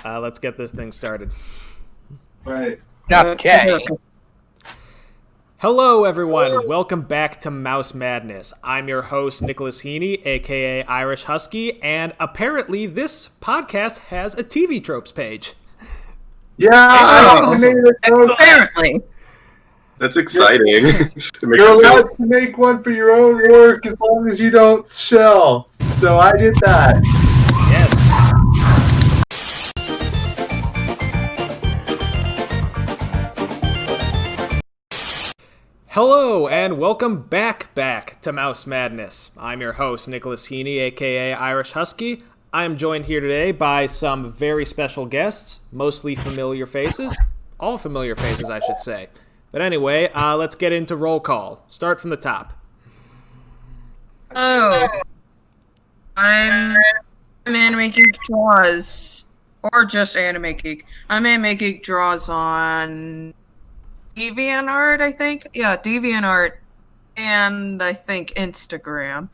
right, let's get this thing started. Right. Okay. Hello, everyone. Welcome back to Mouse Madness. I'm your host, Nicholas Heaney, a.k.a. Irish Husky, and apparently this podcast has a TV Tropes page. Yeah, Apparently. That's exciting. You're allowed to make one for your own work as long as you don't shell. So I did that. Yes. Hello, and welcome back to Mouse Madness. I'm your host, Nicholas Heaney, a.k.a. Irish Husky. I am joined here today by some very special guests, mostly familiar faces. All familiar faces, I should say. But anyway, let's get into roll call. Start from the top. Oh. I'm Anime Geek Draws. Or just Anime Geek. I'm Anime Geek Draws on DeviantArt, I think. Yeah, DeviantArt. And I think Instagram.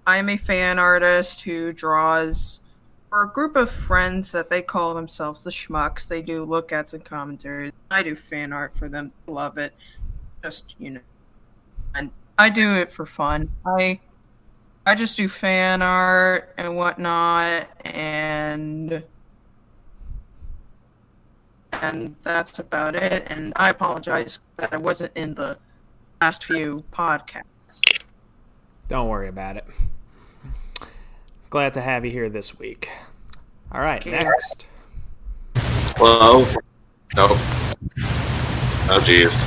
I'm a fan artist who draws for a group of friends that they call themselves the Schmucks. They do look-ats and commentaries. I do fan art for them. Love it. Just, and I do it for fun. I just do fan art and whatnot, and that's about it. And I apologize that I wasn't in the last few podcasts. Don't worry about it. Glad to have you here this week. All right, next. Hello. Nope. Oh, jeez.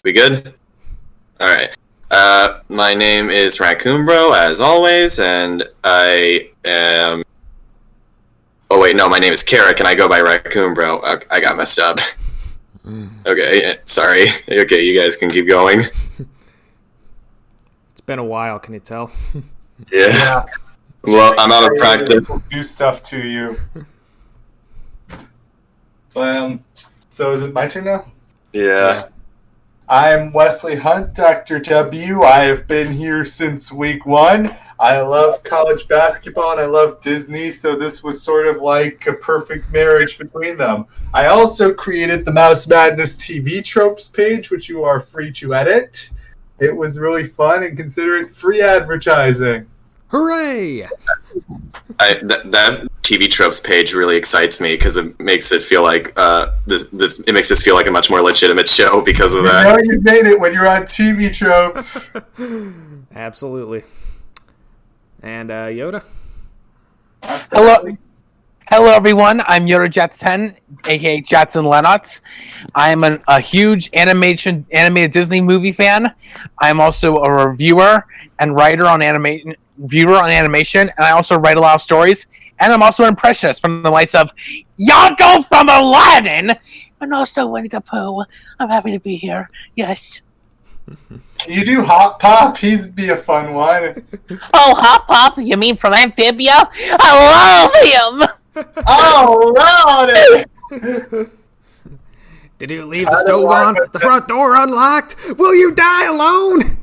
We good? All right. My name is Raccoon Bro, as always, and I am... Oh, wait, no, my name is Carrick, and I go by Raccoon Bro. I got messed up. Okay, sorry. Okay, you guys can keep going. It's been a while, can you tell? Yeah. Well, I'm out of practice. Do stuff to you. So is it my turn now? Yeah. I'm Wesley Hunt, Dr. W. I have been here since week 1. I love college basketball and I love Disney, so this was sort of like a perfect marriage between them. I also created the Mouse Madness TV Tropes page, which you are free to edit. It was really fun and consider it free advertising. Hooray! That TV Tropes page really excites me because it makes it feel like it makes this feel like a much more legitimate show because of that. You know you made it when you're on TV Tropes. Absolutely. And Yoda? Hello everyone, I'm Yoda Jetson, aka Jetson Lennox. I'm a huge animated Disney movie fan. I'm also a reviewer and writer on animation, and I also write a lot of stories. And I'm also an impressionist from the likes of Yago from Aladdin, and also Winnie the Pooh. I'm happy to be here. Yes. You do Hop Pop? He'd be a fun one. Oh, Hop Pop? You mean from Amphibia? I love him! Oh, Lordy! Did you leave the stove on? The front door unlocked? Will you die alone?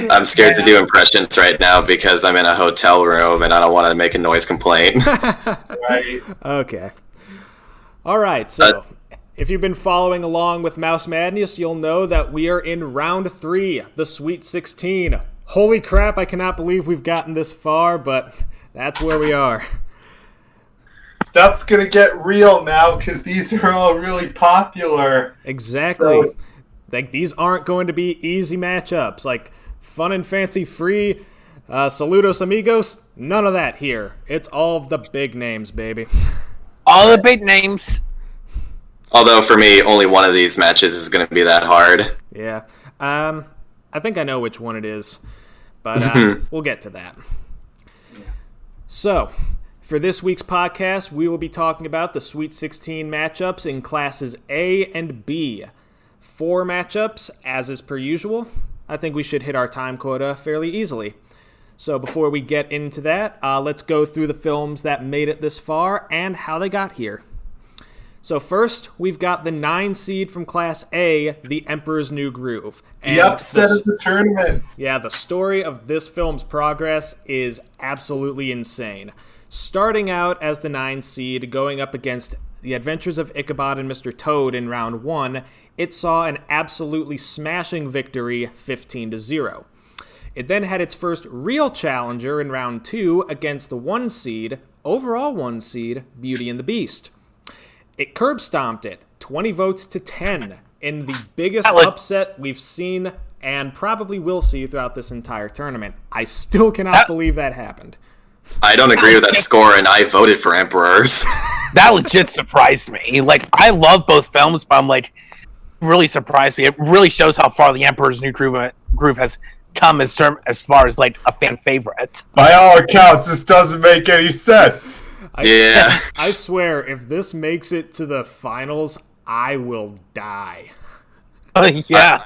I'm scared to do impressions right now because I'm in a hotel room and I don't want to make a noise complaint. Right. Okay. All right, so if you've been following along with Mouse Madness, you'll know that we are in round 3, the Sweet 16. Holy crap, I cannot believe we've gotten this far, but that's where we are. Stuff's gonna get real now because these are all really popular. Exactly. So, like, these aren't going to be easy matchups. Like, fun and fancy free, saludos amigos, none of that here. It's all the big names, baby. All the big names. Although for me, only one of these matches is going to be that hard. Yeah. I think I know which one it is, but we'll get to that. So, for this week's podcast, we will be talking about the Sweet 16 matchups in classes A and B. 4 matchups, as is per usual. I think we should hit our time quota fairly easily. So before we get into that, let's go through the films that made it this far and how they got here. So first, we've got the 9 seed from Class A, The Emperor's New Groove. And The upset of the tournament. Yeah, the story of this film's progress is absolutely insane. Starting out as the 9 seed, going up against The Adventures of Ichabod and Mr. Toad in round 1, it saw an absolutely smashing victory, 15-0. It then had its first real challenger in round 2 against the 1 seed, overall 1 seed, Beauty and the Beast. It curb stomped it, 20 votes to 10, in the biggest upset we've seen and probably will see throughout this entire tournament. I still cannot believe that happened. I don't agree with that score, and I voted for Emperors. That legit surprised me. Like, I love both films, but I'm like, really surprised me. It really shows how far The Emperor's New Groove has come as far as, like, a fan favorite. By all accounts, this doesn't make any sense. I swear, if this makes it to the finals, I will die. Yeah.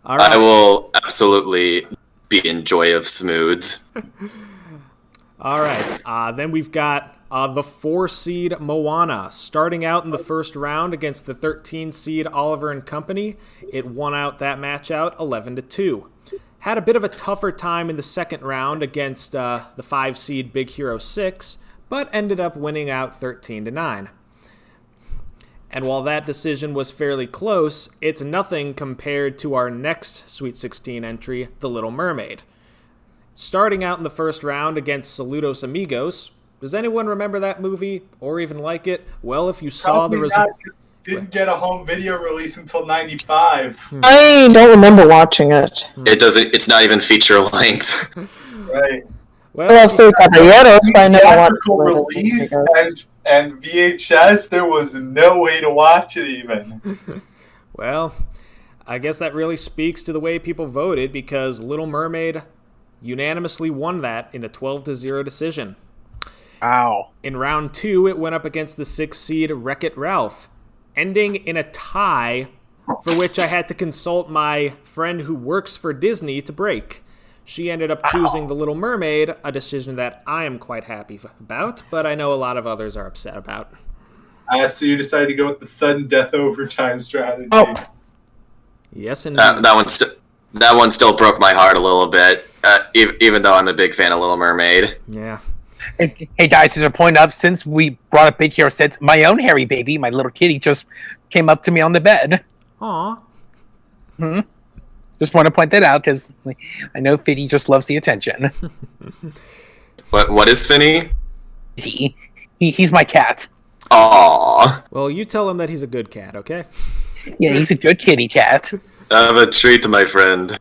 All right. I will absolutely be in joy of smooths. All right. Then we've got the 4 seed Moana starting out in the first round against the 13 seed Oliver and Company. It won out that match out 11-2. Had a bit of a tougher time in the second round against the 5 seed Big Hero 6, but ended up winning out 13-9. And while that decision was fairly close, it's nothing compared to our next Sweet 16 entry, The Little Mermaid. Starting out in the first round against Saludos Amigos. Does anyone remember that movie or even like it? Well, if you saw the result, didn't get a home video release until 95. I don't remember watching it. It's not even feature length. Right. well, I've seen Caballeros, but I never watched Theatrical release and VHS, there was no way to watch it even. well, I guess that really speaks to the way people voted because Little Mermaid unanimously won that in a 12-0 decision. Wow. In round 2, it went up against the 6 seed Wreck-It Ralph, ending in a tie for which I had to consult my friend who works for Disney to break. She ended up choosing The Little Mermaid, a decision that I am quite happy about, but I know a lot of others are upset about. So you decided to go with the sudden death overtime strategy. Oh. Yes, indeed. That one still broke my heart a little bit, even though I'm a big fan of Little Mermaid. Yeah. Hey guys, as a point up, since we brought up Big Hero 6, my own hairy baby, my little kitty, just came up to me on the bed. Aw. Just want to point that out because I know Fiddy just loves the attention. What is Finny? He's my cat. Aww. Well, you tell him that he's a good cat, okay? Yeah, he's a good kitty cat. Have a treat, my friend.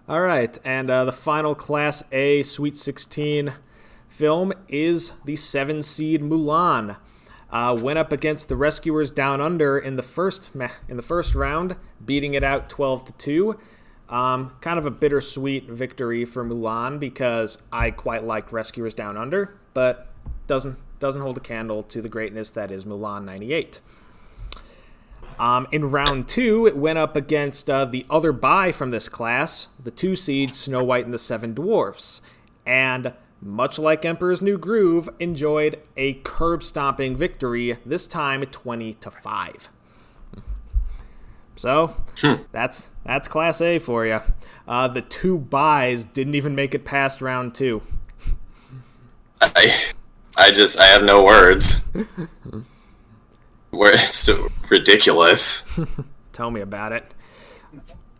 All right, and the final Class A Sweet 16 film is the 7 seed Mulan. Went up against the Rescuers Down Under in the first round, beating it out 12-2. Kind of a bittersweet victory for Mulan because I quite liked Rescuers Down Under, but doesn't hold a candle to the greatness that is Mulan 98. In round 2, it went up against the other bye from this class, the 2 seed Snow White and the 7 Dwarfs, and much like Emperor's New Groove, enjoyed a curb-stomping victory, this time 20-5. So, that's Class A for you. The 2 byes didn't even make it past round 2. I have no words. It's so ridiculous. Tell me about it.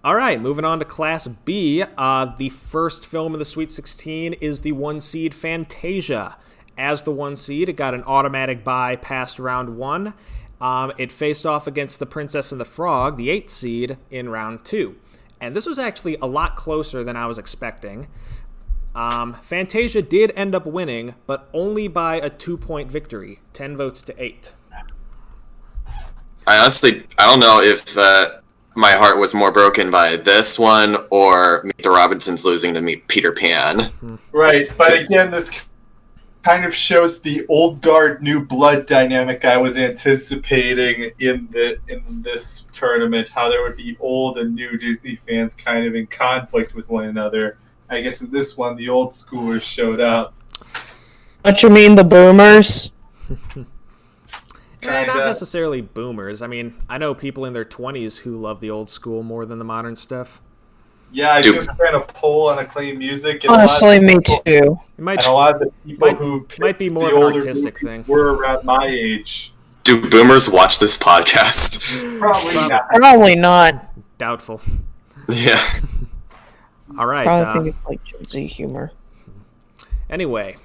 All right, moving on to Class B. The first film of the Sweet 16 is the 1 seed Fantasia. As the 1 seed, it got an automatic bye past round 1. It faced off against The Princess and the Frog, the 8 seed, in round 2. And this was actually a lot closer than I was expecting. Fantasia did end up winning, but only by a 2-point victory, 10 votes to 8. I don't know if my heart was more broken by this one or Meet the Robinsons losing to meet Peter Pan. Right, but again, this kind of shows the old guard, new blood dynamic I was anticipating in this tournament. How there would be old and new Disney fans kind of in conflict with one another. I guess in this one, the old schoolers showed up. What you mean, the boomers? Not Kinda. necessarily boomers. I mean, I know people in their 20s who love the old school more than the modern stuff. Yeah, I Dude. just ran a poll on Acclaim Music. And Honestly, me too. It And a lot of the people who might be picked more the of an older artistic movies thing. were around my age. Do boomers watch this podcast? Probably not. Probably not. Doubtful. Yeah. All right. Probably think it's like Gen Z humor. Anyway,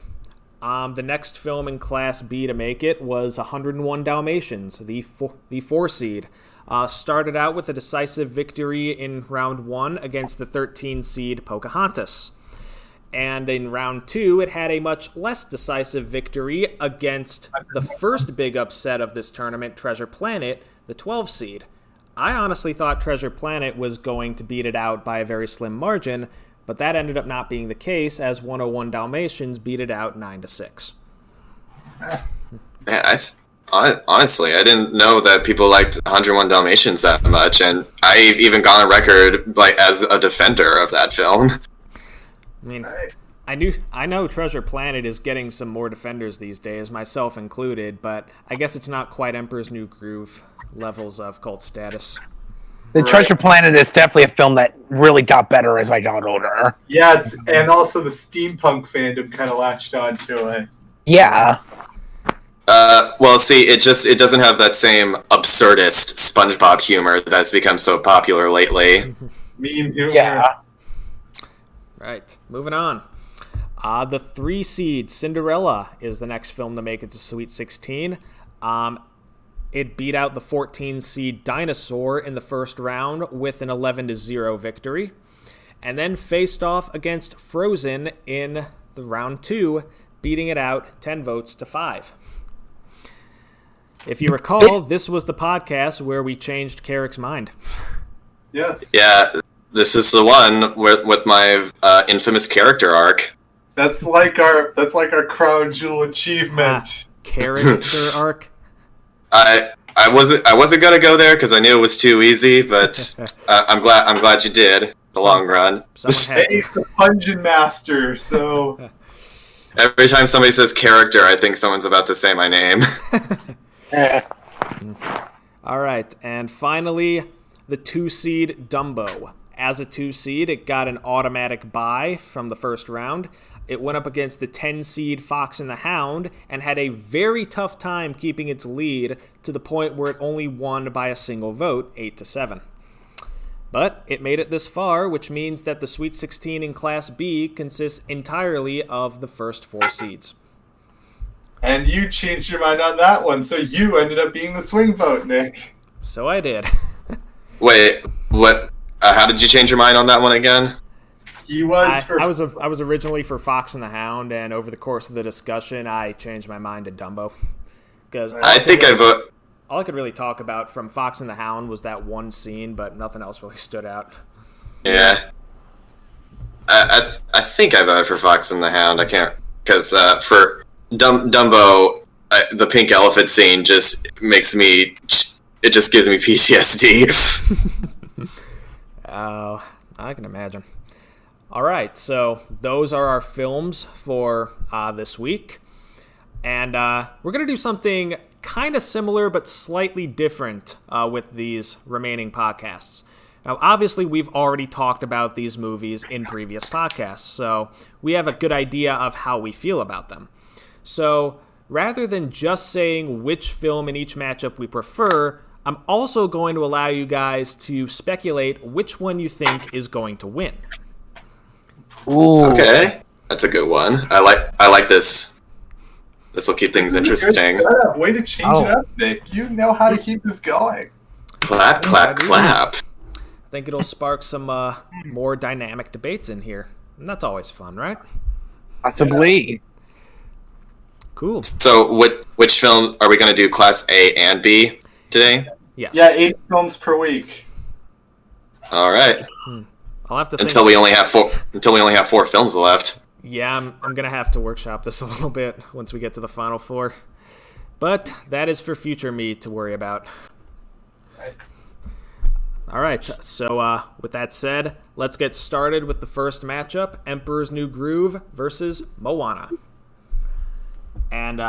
the next film in Class B to make it was 101 Dalmatians, the 4 seed. Started out with a decisive victory in round 1 against the 13 seed Pocahontas. And in round 2, it had a much less decisive victory against the first big upset of this tournament, Treasure Planet, the 12 seed. I honestly thought Treasure Planet was going to beat it out by a very slim margin, but that ended up not being the case, as 101 Dalmatians beat it out 9-6. Yeah, honestly, I didn't know that people liked 101 Dalmatians that much, and I've even gone on record like as a defender of that film. I mean, I know Treasure Planet is getting some more defenders these days, myself included, but I guess it's not quite Emperor's New Groove levels of cult status. The Treasure Planet is definitely a film that really got better as I got older. Yeah, and also the steampunk fandom kind of latched onto it. Yeah. Well, see, it doesn't have that same absurdist SpongeBob humor that's become so popular lately. Meme humor. Yeah. Right, moving on. The 3 seed Cinderella is the next film to make it to Sweet 16. It beat out the 14 seed Dinosaur in the first round with an 11-0 victory, and then faced off against Frozen in the round 2, beating it out 10 votes to 5. If you recall, this was the podcast where we changed Carrick's mind. Yes. Yeah, this is the one with my infamous character arc. That's like our crown jewel achievement. Character arc. I wasn't gonna go there because I knew it was too easy, but I'm glad you did. In the long run. Someone had He's to. the Pungeon Master, so Every time somebody says character, I think someone's about to say my name. All right, and finally, the 2 seed Dumbo. As a 2 seed, it got an automatic bye from the first round. It went up against the 10 seed Fox and the Hound and had a very tough time keeping its lead to the point where it only won by a single vote, 8-7. But it made it this far, which means that the Sweet 16 in Class B consists entirely of the first 4 seeds. and you changed your mind on that one, so you ended up being the swing vote, Nick. So I did. Wait, what? How did you change your mind on that one again? He was for I was originally for Fox and the Hound, and over the course of the discussion, I changed my mind to Dumbo. Because I think I vote. all I could really talk about from Fox and the Hound was that one scene, but nothing else really stood out. Yeah. I think I voted for Fox and the Hound. I can't, because for Dumbo, the pink elephant scene just makes me. It just gives me PTSD. Oh, I can imagine. All right, so those are our films for this week. And we're going to do something kind of similar but slightly different with these remaining podcasts. Now, obviously, we've already talked about these movies in previous podcasts, so we have a good idea of how we feel about them. So rather than just saying which film in each matchup we prefer, I'm also going to allow you guys to speculate which one you think is going to win. Ooh. Okay, that's a good one. I like this. This will keep things interesting. Good setup. Way to change it up, Nick. You know how to keep this going. Clap, clap, clap. I think it'll spark some more dynamic debates in here. And that's always fun, right? Possibly. Cool. So, which film are we going to do? Class A and B today? Yes. Yeah, 8 films per week. All right. I'll have to think. Until we only have 4 films left. Yeah, I'm going to have to workshop this a little bit once we get to the final 4. But that is for future me to worry about. Right. All right, so with that said, let's get started with the first matchup, Emperor's New Groove versus Moana. And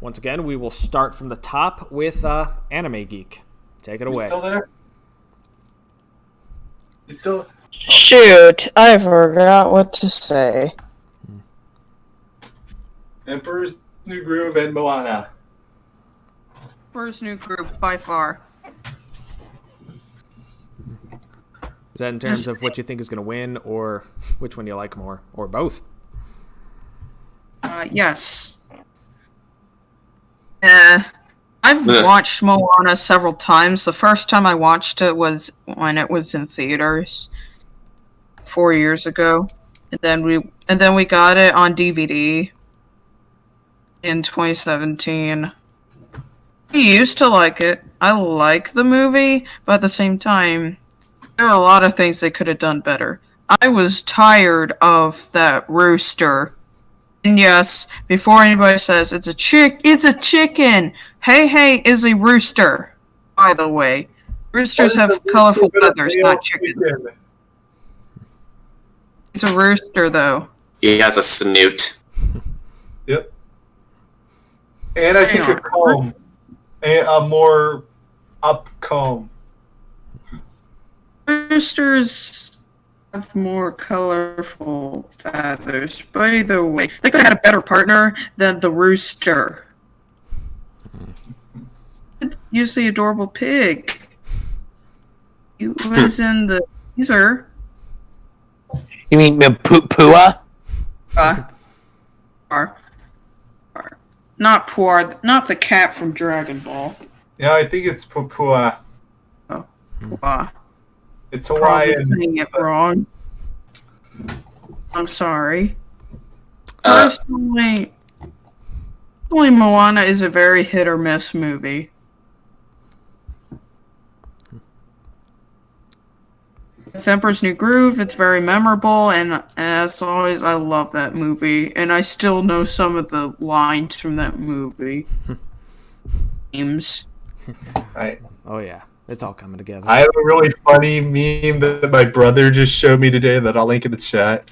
once again, we will start from the top with Anime Geek. Take it You away. still there? You still? Shoot, I forgot what to say. Emperor's New Groove and Moana. First new group by far. Is that in terms of what you think is going to win, or which one you like more, or both? Yes. I've watched Moana several times. The first time I watched it was when it was in theaters 4 years ago, and then we got it on DVD in 2017. I used to like it. I like the movie, but at the same time, there are a lot of things they could have done better. I was tired of that rooster. And yes, before anybody says it's a chicken. Hey is a rooster. By the way, roosters have colorful feathers, not chickens. It's a rooster, though. He has a snoot. Yep. And I think a comb. A more up comb. Roosters have more colorful feathers. By the way, they could have had a better partner than the rooster. Use the adorable pig. He was in the teaser. You mean Pua? Not Puar, not the cat from Dragon Ball. Yeah, I think it's Pupua. Oh, Puar. It's Probably Hawaiian. saying it wrong. I'm sorry. Uh, Personally, Moana is a very hit or miss movie. With Emperor's New Groove, it's very memorable, and as always, I love that movie, and I still know some of the lines from that movie. Memes. Right. Oh, yeah. It's all coming together. I have a really funny meme that my brother just showed me today that I'll link in the chat.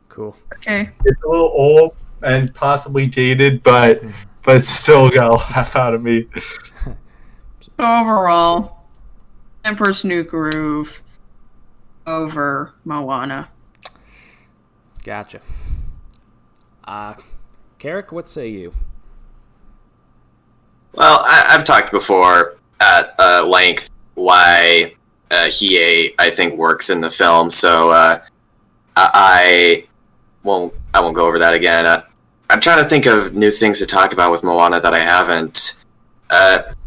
Cool. Okay. It's a little old and possibly dated, but still got a laugh out of me. So overall, Emperor's New Groove over Moana. Gotcha. Carrick, what say you? Well, I've talked before at length why Hiei, I think, works in the film, so I won't go over that again. I'm trying to think of new things to talk about with Moana that I haven't.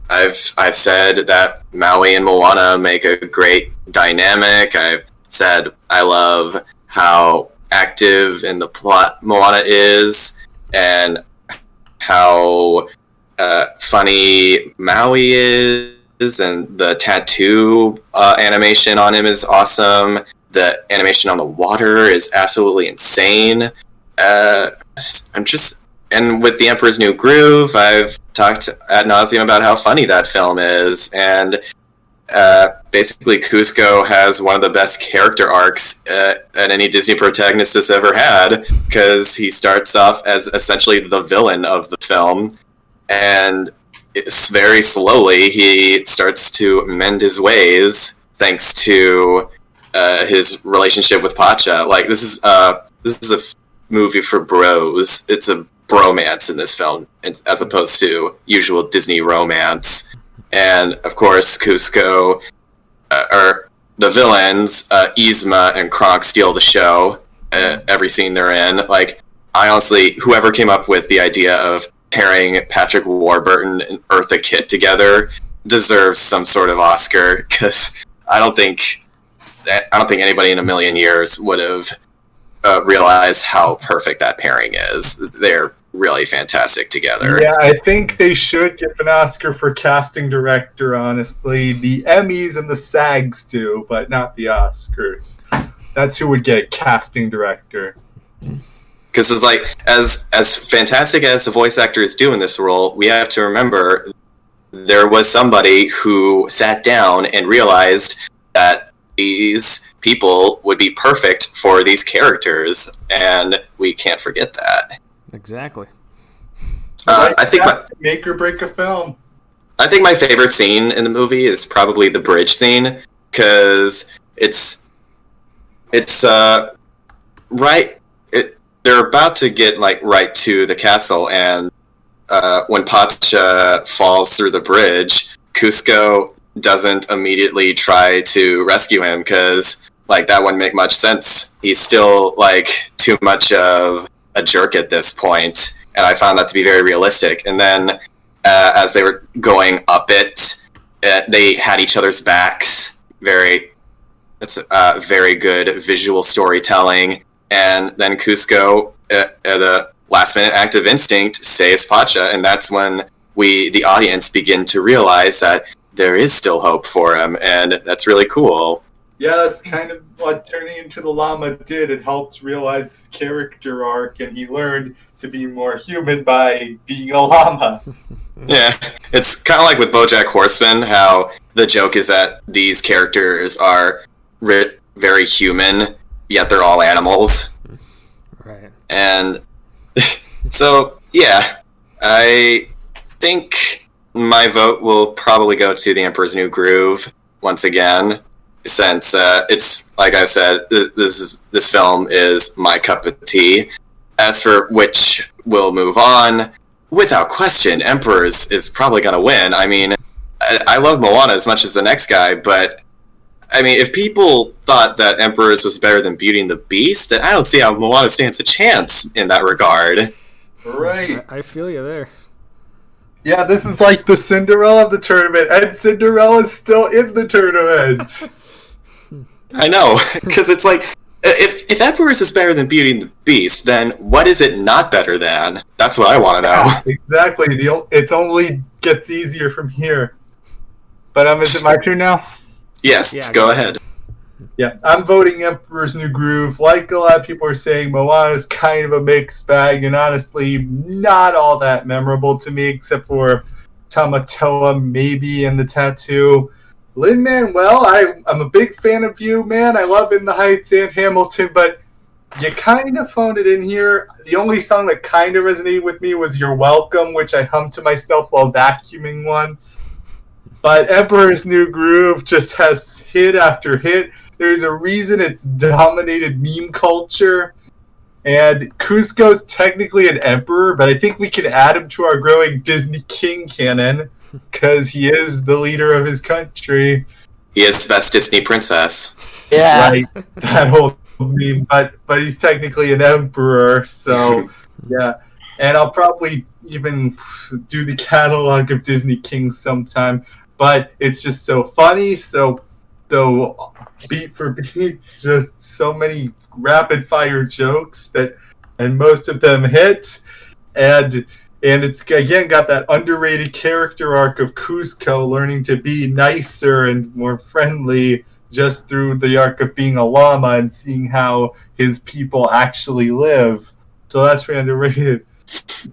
I've said that Maui and Moana make a great dynamic. I've said I love how active in the plot Moana is, and how funny Maui is, and the tattoo animation on him is awesome. The animation on the water is absolutely insane. And with The Emperor's New Groove, I've talked ad nauseum about how funny that film is, and basically Kuzco has one of the best character arcs that any Disney protagonist has ever had, because he starts off as essentially the villain of the film, and it's very slowly he starts to mend his ways thanks to his relationship with Pacha. Like, this is a movie for bros. It's a bromance in this film, as opposed to usual Disney romance. And of course, Kuzco, or the villains, Yzma and Kronk steal the show. Every scene they're in. Like, I honestly, whoever came up with the idea of pairing Patrick Warburton and Eartha Kitt together deserves some sort of Oscar, because I don't think anybody in a million years would have realized how perfect that pairing is. They're really fantastic together. Yeah, I think they should give an Oscar for casting director, honestly. The Emmys and the SAGs do, but not the Oscars. That's who would get casting director. Because it's like, as fantastic as the voice actors do in this role, we have to remember there was somebody who sat down and realized that these people would be perfect for these characters, and we can't forget that. Exactly. I think make or break a film. I think my favorite scene in the movie is probably the bridge scene, because they're about to get right to the castle, and when Pacha falls through the bridge, Cusco doesn't immediately try to rescue him, because that wouldn't make much sense. He's still too much of a jerk at this point, and I found that to be very realistic. And then as they were going up it, they had each other's backs. It's very good visual storytelling. And then Cusco, at a last-minute act of instinct, saves Pacha, and that's when we, the audience, begin to realize that there is still hope for him, and that's really cool. Yeah, that's kind of what turning into the llama did. It helped realize his character arc, and he learned to be more human by being a llama. Yeah, it's kind of like with BoJack Horseman, how the joke is that these characters are very human, yet they're all animals. Right. And so, yeah, I think my vote will probably go to The Emperor's New Groove once again, since it's, like I said, this film is my cup of tea. As for which will move on, without question, Emperor's is probably going to win. I mean, I love Moana as much as the next guy, but I mean, if people thought that Emperor's was better than Beauty and the Beast, then I don't see how Moana stands a chance in that regard. Right. I feel you there. Yeah, this is like the Cinderella of the tournament, and Cinderella's still in the tournament. I know, because it's like, if Emperor's is better than Beauty and the Beast, then what is it not better than? That's what I want to know. Exactly. It's only gets easier from here. But is it my turn now? Yes, go ahead. Yeah, I'm voting Emperor's New Groove. Like a lot of people are saying, Moana is kind of a mixed bag, and honestly, not all that memorable to me, except for Tamatoa, maybe, and the tattoo. Lin-Manuel, I'm a big fan of you, man. I love In the Heights and Hamilton, but you kind of phoned it in here. The only song that kind of resonated with me was You're Welcome, which I hummed to myself while vacuuming once. But Emperor's New Groove just has hit after hit. There's a reason it's dominated meme culture. And Cusco's technically an emperor, but I think we can add him to our growing Disney King canon, because he is the leader of his country. He is the best Disney princess. Yeah. Right, that whole meme. But he's technically an emperor, so yeah. And I'll probably even do the catalog of Disney Kings sometime. But it's just so funny, so beat for beat, just so many rapid fire jokes and most of them hit, and it's again got that underrated character arc of Cusco learning to be nicer and more friendly just through the arc of being a llama and seeing how his people actually live. So that's the underrated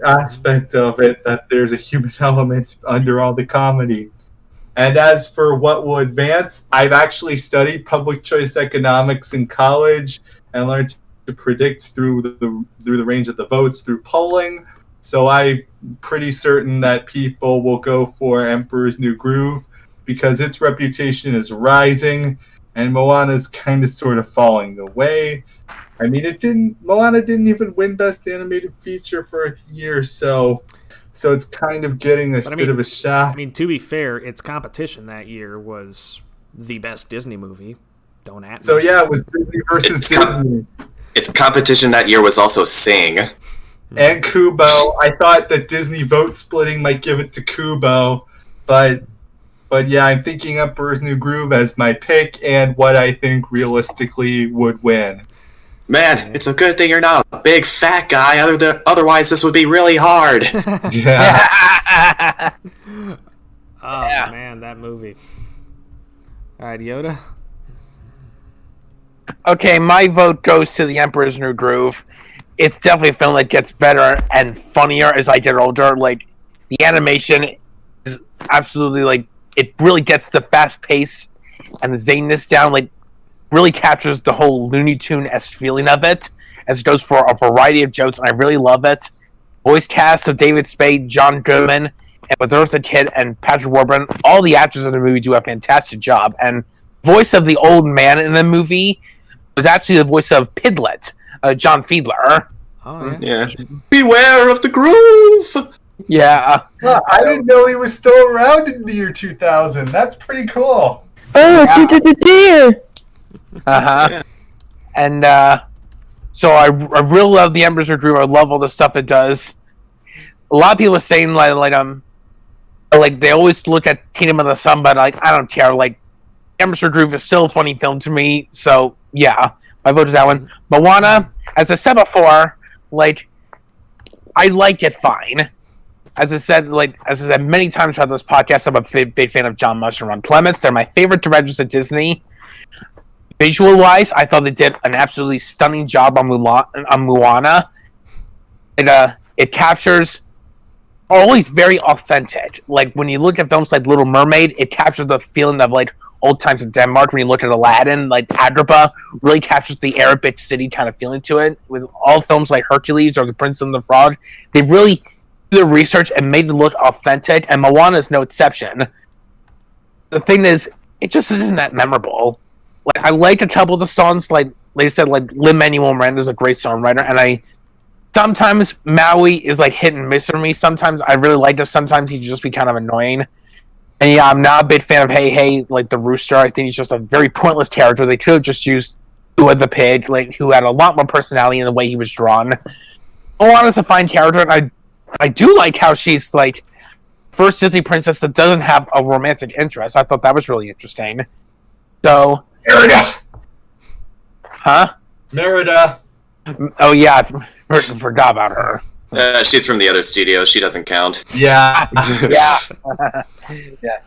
aspect of it, that there's a human element under all the comedy. And as for what will advance, I've actually studied public choice economics in college and learned to predict through the range of the votes through polling. So I'm pretty certain that people will go for Emperor's New Groove because its reputation is rising and Moana's kind of sort of falling away. I mean, Moana didn't even win Best Animated Feature for its year, so it's kind of getting a bit of a shot. I mean, to be fair, its competition that year was the best Disney movie. Don't at me. So yeah, it was Disney versus Disney. Its competition that year was also Sing. And Kubo. I thought that Disney vote splitting might give it to Kubo, but yeah, I'm thinking Emperor's New Groove as my pick and what I think realistically would win. Man, it's a good thing you're not a big fat guy. Otherwise, this would be really hard. Yeah. Man, that movie. All right, Yoda. Okay, my vote goes to The Emperor's New Groove. It's definitely a film that gets better and funnier as I get older. Like, the animation is absolutely, like, it really gets the fast pace and the zaniness down, like, really captures the whole Looney Tune-esque feeling of it, as it goes for a variety of jokes, and I really love it. Voice cast of David Spade, John Goodman, and with Eartha Kitt and Patrick Warburton. All the actors in the movie do a fantastic job. And voice of the old man in the movie was actually the voice of Piglet, John Fiedler. Oh, yeah. Yeah. Beware of the groove! Yeah. Huh, I didn't know he was still around in the year 2000. That's pretty cool. Oh, dear. Uh-huh. Yeah. And so I really love the Emperor's New Groove. I love all the stuff it does. A lot of people are saying like they always look at Kingdom of the Sun, but like I don't care. Like Emperor's New Groove is still a funny film to me. So yeah, my vote is that one. Moana, as I said before, like I like it fine. As I said many times throughout this podcast, I'm a big fan of John Musch and Ron Clements. They're my favorite directors at Disney. Visual-wise, I thought they did an absolutely stunning job on Moana. It captures always very authentic. Like when you look at films like Little Mermaid, it captures the feeling of like old times in Denmark. When you look at Aladdin, like Agrabah really captures the Arabic city kind of feeling to it. With all films like Hercules or The Prince and the Frog, they really the research and made it look authentic, and Moana is no exception. The thing is, it just isn't that memorable. Like I like a couple of the songs, like I said, like Lin-Manuel Miranda's a great songwriter, and sometimes Maui is like hit and miss for me. Sometimes I really like him, sometimes he can just be kind of annoying. And yeah, I'm not a big fan of Hey Hey, like the rooster. I think he's just a very pointless character. They could have just used Ua the pig, like who had a lot more personality in the way he was drawn. Moana's a fine character, and I do like how she's like first Disney princess that doesn't have a romantic interest. I thought that was really interesting. So Merida! Huh? Merida! Oh yeah, I forgot about her. She's from the other studio. She doesn't count. Yeah. Yeah. Yeah.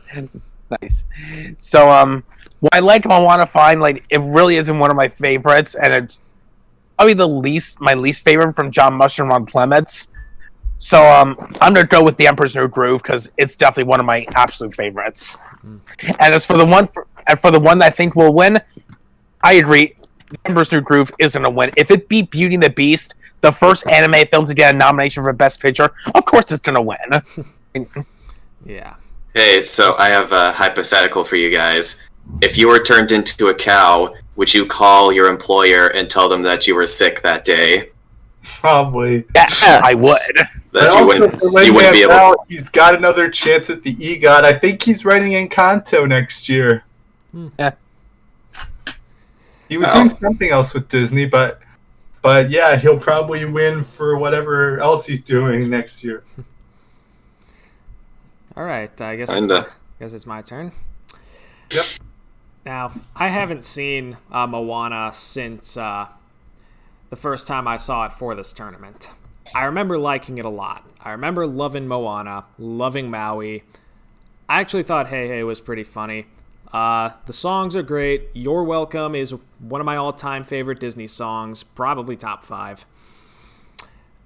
Nice. So what I like Moana fine, like it really isn't one of my favorites, and it's probably my least favorite from John Musch and Ron Clements. So I'm gonna go with The Emperor's New Groove because it's definitely one of my absolute favorites. And as for the one that I think will win, I agree. The Emperor's New Groove isn't a win. If it beat Beauty and the Beast, the first anime film to get a nomination for Best Picture, of course it's gonna win. Yeah. Hey, so I have a hypothetical for you guys. If you were turned into a cow, would you call your employer and tell them that you were sick that day? Probably. Yeah, I would. That you wouldn't be able. He's got another chance at the EGOT. I think he's writing Encanto next year. Yeah. He was doing something else with Disney, but yeah, he'll probably win for whatever else he's doing next year. All right. I guess it's my turn. Yep. Now, I haven't seen Moana since the first time I saw it for this tournament. I remember liking it a lot. I remember loving Moana, loving Maui. I actually thought Hey Hey was pretty funny. The songs are great. You're Welcome is one of my all-time favorite Disney songs, probably top 5.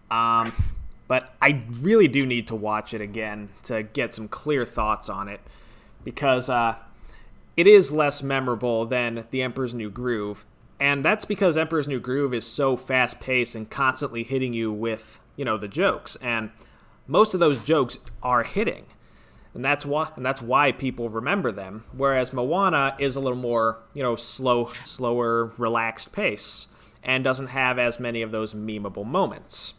But I really do need to watch it again to get some clear thoughts on it, because it is less memorable than The Emperor's New Groove, and that's because Emperor's New Groove is so fast-paced and constantly hitting you with, the jokes, and most of those jokes are hitting. And that's why people remember them. Whereas Moana is a little more, slower, relaxed pace and doesn't have as many of those memeable moments.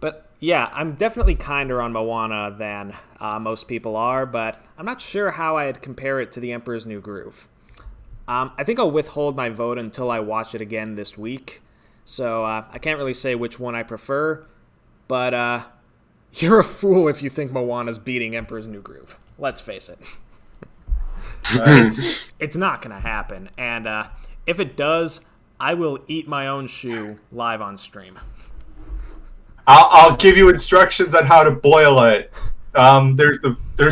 But yeah, I'm definitely kinder on Moana than most people are, but I'm not sure how I'd compare it to The Emperor's New Groove. I think I'll withhold my vote until I watch it again this week. So I can't really say which one I prefer, but you're a fool if you think Moana's beating Emperor's New Groove. Let's face it. It's not going to happen. And if it does, I will eat my own shoe live on stream. I'll give you instructions on how to boil it. There's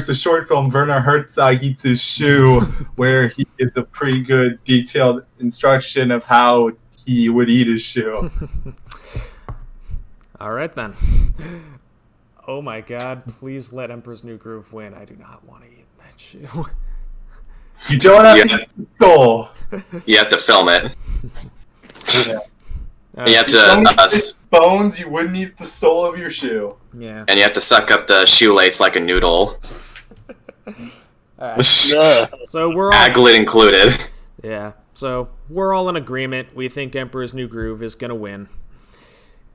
the short film Werner Herzog Eats His Shoe, where he gives a pretty good detailed instruction of how he would eat his shoe. All right, then. Oh my god, please let Emperor's New Groove win. I do not want to eat that shoe. You don't have to eat the soul. You have to film it. Yeah. And you have If you don't to eat its bones, you wouldn't eat the sole of your shoe. Yeah. and you have to suck up the shoelace like a noodle. All right. Ugh. So we're all Aglet included. Yeah. So we're all in agreement. We think Emperor's New Groove is gonna win,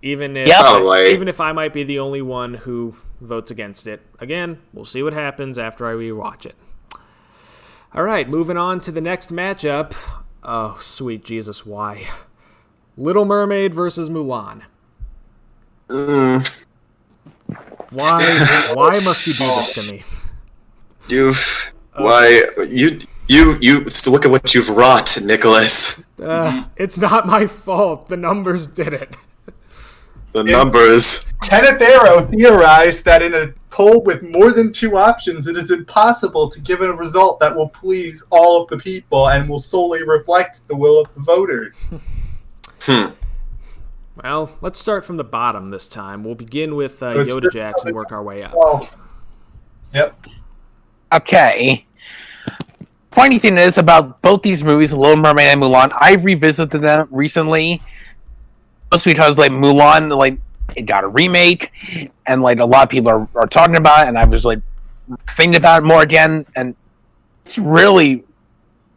even if Yep. Probably. even if I might be the only one who votes against it. Again, we'll see what happens after I rewatch it. All right, moving on to the next matchup. Oh, sweet Jesus, why? Little Mermaid versus Mulan. Mm, Why must you do this to me? You look at what you've wrought, Nicholas. It's not my fault. The numbers did it. The numbers. Kenneth Arrow theorized that in a poll with more than 2 options, it is impossible to give a result that will please all of the people and will solely reflect the will of the voters. Well, let's start from the bottom this time. We'll begin with it's Yoda just Jacks and work our way up. Oh. Yep. Okay. Funny thing is about both these movies, Little Mermaid and Mulan, I revisited them recently. Mostly because like Mulan, like it got a remake, and like a lot of people are talking about it, and I was like thinking about it more again, and it's really,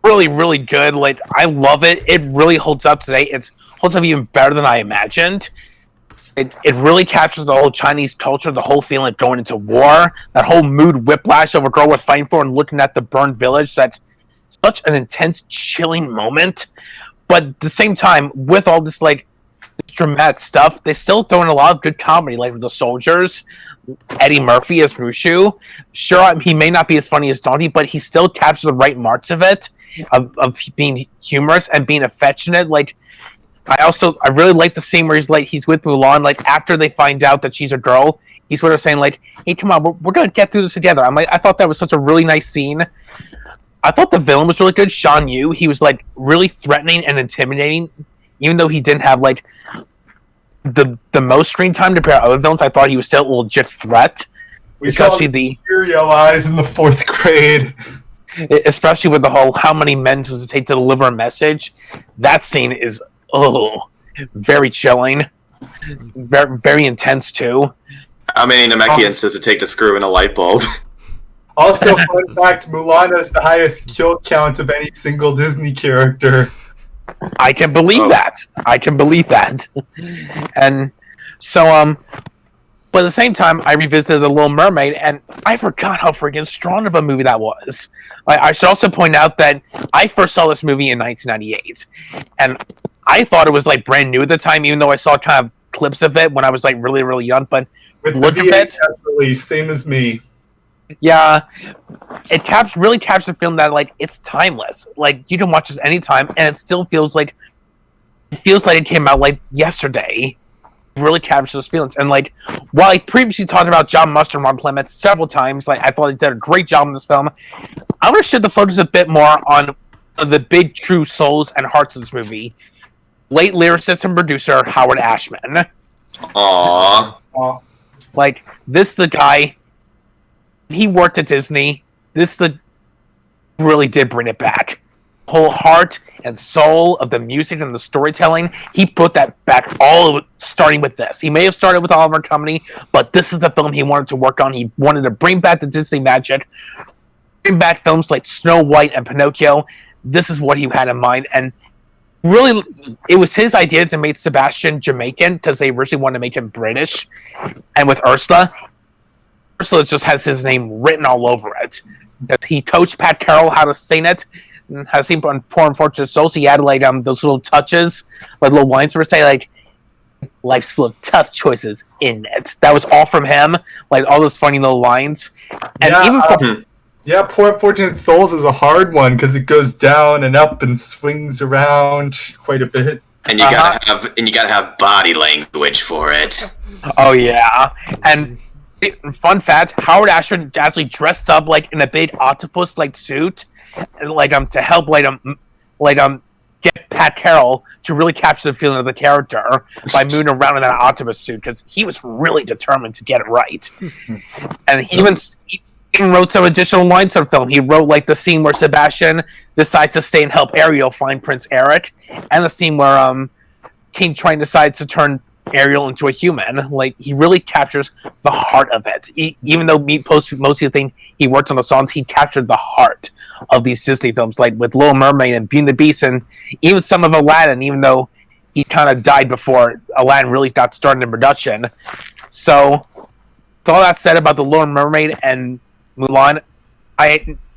really, really good. Like I love it. It really holds up today. It holds up even better than I imagined. It really captures the whole Chinese culture, the whole feeling of going into war, that whole mood whiplash of a girl was fighting for and looking at the burned village. That's such an intense, chilling moment. But at the same time, with all this like dramatic stuff, they still throw in a lot of good comedy, like with the soldiers. Eddie Murphy as Mushu. Sure, he may not be as funny as Donkey, but he still captures the right marks of it, of being humorous and being affectionate. Like, I really like the scene where he's with Mulan, like after they find out that she's a girl, he's sort of saying like, "Hey, come on, we're gonna get through this together." I thought that was such a really nice scene. I thought the villain was really good, Shan Yu. He was like really threatening and intimidating, even though he didn't have like the most screen time to pair other villains. I thought he was still a legit threat. We saw the Cheerio eyes in the 4th grade. Especially with the whole "how many men does it take to deliver a message?" That scene is very chilling, very, very intense too. How many Namekians does it take to screw in a light bulb? Also, fun fact, Mulan has the highest kill count of any single Disney character. I can believe that. I can believe that. And so, but at the same time, I revisited The Little Mermaid, and I forgot how freaking strong of a movie that was. I should also point out that I first saw this movie in 1998, and I thought it was like brand new at the time, even though I saw kind of clips of it when I was like really, really young. But With the look at it, VHS release, same as me. yeah, it really captures the film that like it's timeless. Like you can watch this anytime, and it still feels like it came out like yesterday. It really captures those feelings. And like while I previously talked about John Muster and Ron Clements several times, like I thought they did a great job in this film. I want to shift the focus a bit more on the big true souls and hearts of this movie. Late lyricist and producer Howard Ashman. Aww. Like this, the guy. He worked at Disney. Really did bring it back. Whole heart and soul of the music and the storytelling. He put that back, all starting with this. He may have started with Oliver Company, but this is the film he wanted to work on. He wanted to bring back the Disney magic, bring back films like Snow White and Pinocchio. This is what he had in mind, and really, it was his idea to make Sebastian Jamaican because they originally wanted to make him British, and with Ursula just has his name written all over it. He coached Pat Carroll how to sing it, and how to sing Poor Unfortunate Souls. He added like those little touches, like little lines for say like life's full of tough choices in it. That was all from him. Like all those funny little lines, and Poor Unfortunate Souls is a hard one because it goes down and up and swings around quite a bit. And you gotta have body language for it. Oh yeah, and. Fun fact: Howard Ashman actually dressed up like in a big octopus like suit, like to help get Pat Carroll to really capture the feeling of the character by moving around in that octopus suit because he was really determined to get it right. And he even wrote some additional lines for the film. He wrote like the scene where Sebastian decides to stay and help Ariel find Prince Eric, and the scene where King decides to turn Ariel into a human. Like, he really captures the heart of it. Even though most people think he worked on the songs, he captured the heart of these Disney films, like with Little Mermaid and Beauty and the Beast, and even some of Aladdin, even though he kind of died before Aladdin really got started in production. So, with all that said about The Little Mermaid and Mulan,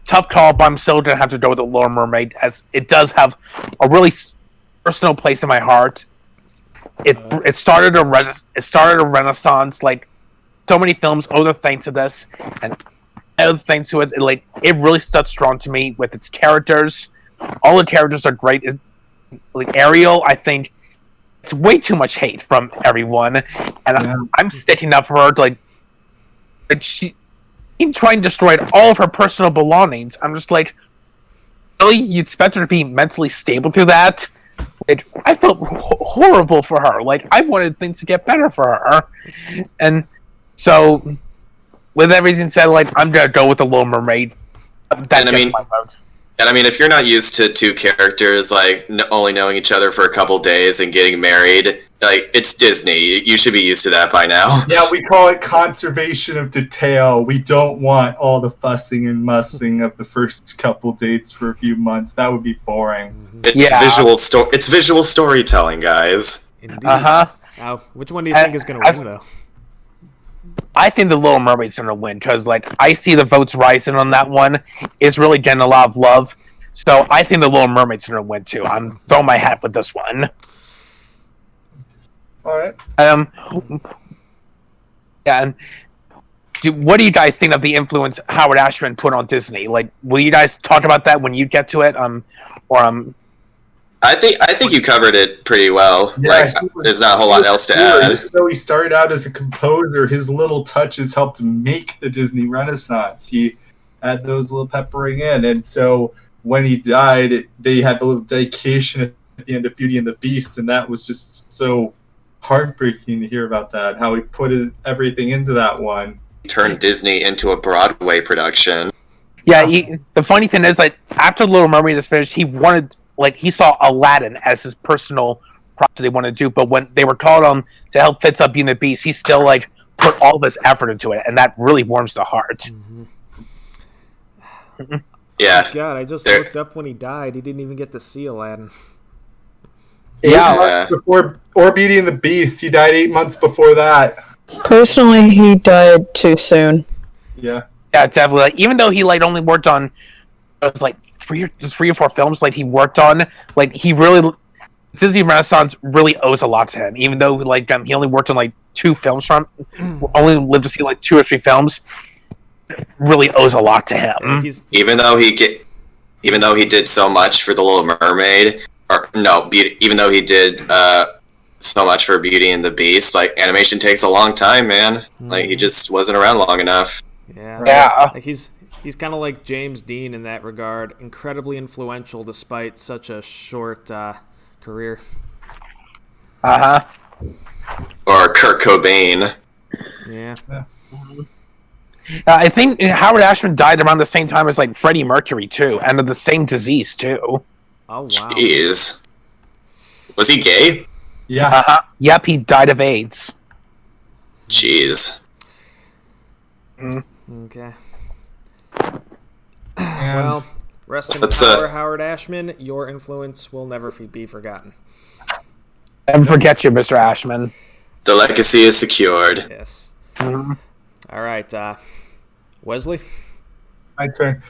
tough call, but I'm still going to have to go with The Little Mermaid, as it does have a really personal place in my heart. It started a renaissance. Like, so many films owe their thanks to this, and other thanks to it. It really stuck strong to me with its characters. All the characters are great. Like Ariel, I think it's way too much hate from everyone, and I'm sticking up for her. Like she tried and destroyed all of her personal belongings. I'm just like, really? You'd expect her to be mentally stable through that? Like, I felt horrible for her. Like, I wanted things to get better for her, and so with everything said, like, I'm gonna go with The Little Mermaid. That's my vote. And I mean, if you're not used to two characters like only knowing each other for a couple days and getting married, like, it's Disney. You should be used to that by now. Yeah, we call it conservation of detail. We don't want all the fussing and mussing of the first couple dates for a few months. That would be boring. It's visual storytelling, guys. Indeed. Now, which one do you think is going to win, though? I think The Little Mermaid's going to win, because, like, I see the votes rising on that one. It's really getting a lot of love. So I think The Little Mermaid's going to win, too. I'm throwing my hat with this one. All right. Yeah, and what do you guys think of the influence Howard Ashman put on Disney? Like, will you guys talk about that when you get to it? I think you covered it pretty well. Yeah, there's not a whole lot else to add. Even though he started out as a composer, his little touches helped make the Disney Renaissance. He had those little peppering in, and so when he died, they had the little dedication at the end of Beauty and the Beast, and that was just so heartbreaking to hear about that. How he put everything into that one. He turned Disney into a Broadway production. Yeah, the funny thing is, like, after Little Mermaid is finished, he saw Aladdin as his personal project they wanted to do, but when they were called on to help fix up Beauty and the Beast, he still, like, put all of his effort into it, and that really warms the heart. Mm-hmm. Yeah. Oh, God, I just looked up when he died. He didn't even get to see Aladdin. 8 months before, or Beauty and the Beast. He died 8 months before that. Personally, he died too soon. Yeah. Yeah, definitely. Like, even though he, like, only worked on, it was like three or four films, like, he worked on, like, he really, Disney Renaissance really owes a lot to him. Even though, like, he only worked on, like, 2 films only lived to see, like, 2 or 3 films, really owes a lot to him. Even though he did so much for The Little Mermaid, even though he did so much for Beauty and the Beast, like, animation takes a long time, man. Like, he just wasn't around long enough. Yeah. Yeah. Like, he's kind of like James Dean in that regard, incredibly influential despite such a short career. Uh-huh. Or Kurt Cobain. Yeah. I think Howard Ashman died around the same time as, like, Freddie Mercury, too, and of the same disease, too. Oh, wow. Jeez. Was he gay? Yeah. Uh-huh. Yep, he died of AIDS. Jeez. Okay. And Well, rest in power, Howard Ashman. Your influence will never be forgotten. Never forget you, Mr. Ashman. The legacy is secured. Yes. Mm-hmm. All right, Wesley? my turn.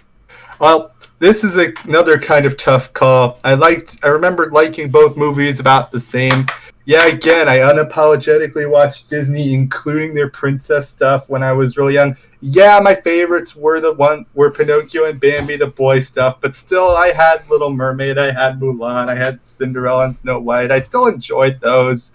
Well, this is another kind of tough call. I remember liking both movies about the same. Yeah, again, I unapologetically watched Disney, including their princess stuff when I was really young. Yeah, my favorites were Pinocchio and Bambi, the boy stuff, but still, I had Little Mermaid, I had Mulan, I had Cinderella and Snow White. I still enjoyed those,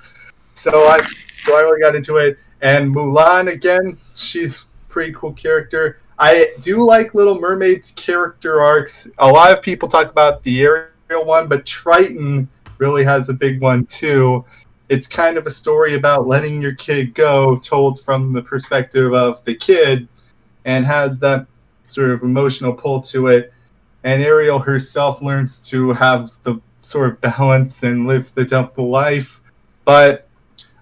so I really got into it. And Mulan, again, she's a pretty cool character. I do like Little Mermaid's character arcs. A lot of people talk about the Ariel one, but Triton really has a big one too. It's kind of a story about letting your kid go, told from the perspective of the kid, and has that sort of emotional pull to it. And Ariel herself learns to have the sort of balance and live the double life. But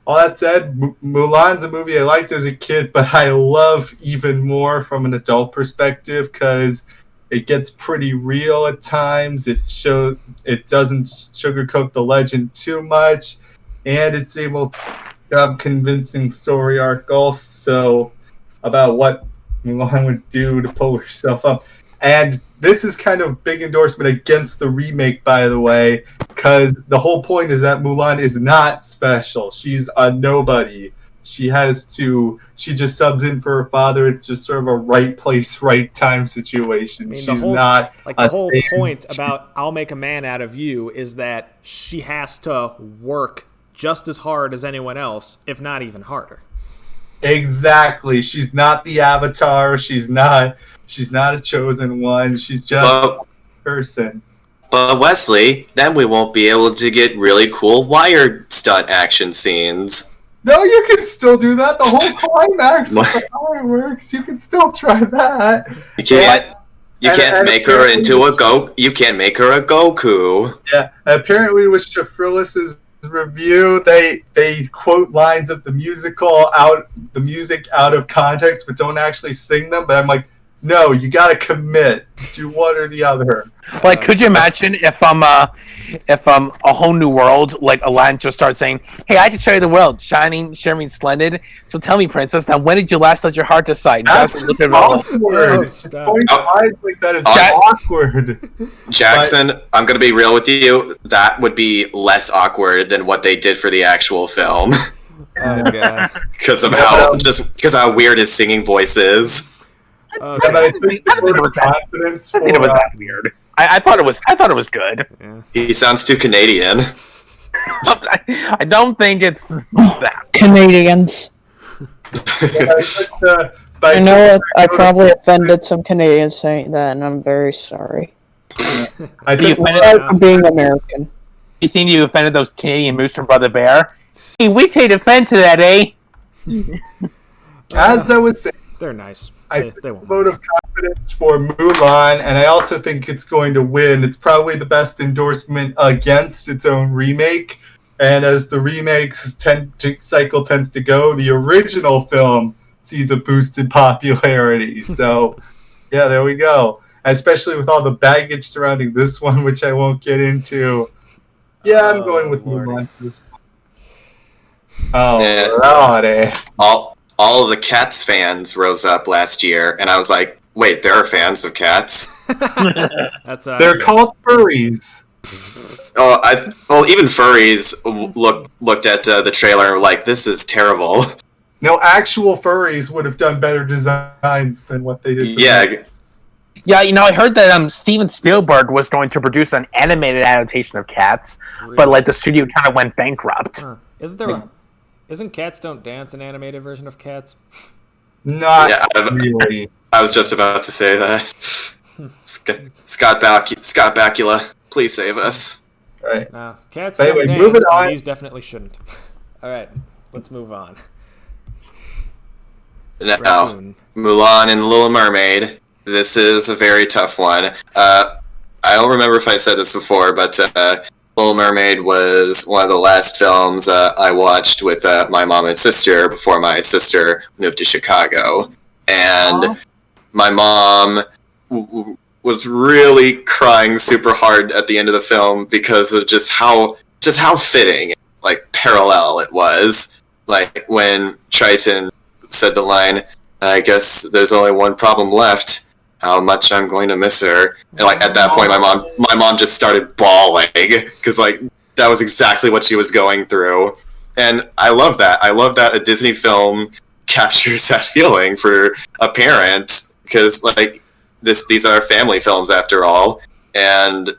all that said, Mulan's a movie I liked as a kid, but I love even more from an adult perspective because it gets pretty real at times. It doesn't sugarcoat the legend too much, and it's able to have convincing story arc also about what Mulan would do to pull herself up. And this is kind of big endorsement against the remake, by the way, because the whole point is that Mulan is not special. She's a nobody. She just subs in for her father. It's just sort of a right place, right time situation. I mean, She's not like the whole point about "I'll make a man out of you" is that she has to work just as hard as anyone else, if not even harder. Exactly. She's not the Avatar. She's not a chosen one. She's just a person. But Wesley, then we won't be able to get really cool wire stunt action scenes. No, you can still do that. The whole climax of the fireworks. You can still try that. You can't make her into a Goku. You can't make her a Goku. Yeah. Apparently, with Shafrilis's review, they quote lines of the music out of context, but don't actually sing them. But I'm like, no, you gotta commit to one or the other. Like, could you imagine if a whole new world, like Aladdin just starts saying, "Hey, I can show you the world, shining, shimmering, splendid. So tell me, princess, now when did you last let your heart decide?" That's awkward. Like that is awkward. Jackson, I'm gonna be real with you. That would be less awkward than what they did for the actual film. Oh god! Because of how weird his singing voice is. Okay. I think it was that weird. I thought it was good. Yeah. He sounds too Canadian. I don't think it's that. Canadians. I know I probably offended some Canadians saying that, and I'm very sorry. I think For being American. You think you offended those Canadian moose from Brother Bear? Hey, we paid offense to that, eh? as I was saying, They're nice. I They think a won't. vote of confidence for Mulan, and I also think it's going to win. It's probably the best endorsement against its own remake. And as the remakes cycle tends to go, the original film sees a boosted popularity. So, yeah, there we go. Especially with all the baggage surrounding this one, which I won't get into. Yeah, I'm going with Mulan for this one. Oh, Yeah. Lordy. All of the Cats fans rose up last year, and I was like, wait, there are fans of Cats? That's what I They're said. called furries. Even furries looked at the trailer and were like, this is terrible. No, actual furries would have done better designs than what they did. Yeah, Yeah, I heard that Steven Spielberg was going to produce an animated adaptation of Cats, but like the studio kind of went bankrupt. Huh. Isn't Cats Don't Dance an animated version of Cats? Not really. I was just about to say that. Scott Bakula, please save us. Right. No, Cats But Don't anyway, Dance, moving and on. these definitely shouldn't. Alright, let's move on. Now, Raccoon. Mulan and Little Mermaid. This is a very tough one. I don't remember if I said this before, but Little Mermaid was one of the last films I watched with my mom and sister before my sister moved to Chicago. And my mom was really crying super hard at the end of the film because of just how fitting, like, parallel it was. Like, when Triton said the line, "I guess there's only one problem left. How much I'm going to miss her." And like at that point, my mom just started bawling because like that was exactly what she was going through, and I love that. I love that a Disney film captures that feeling for a parent because like these are family films after all, and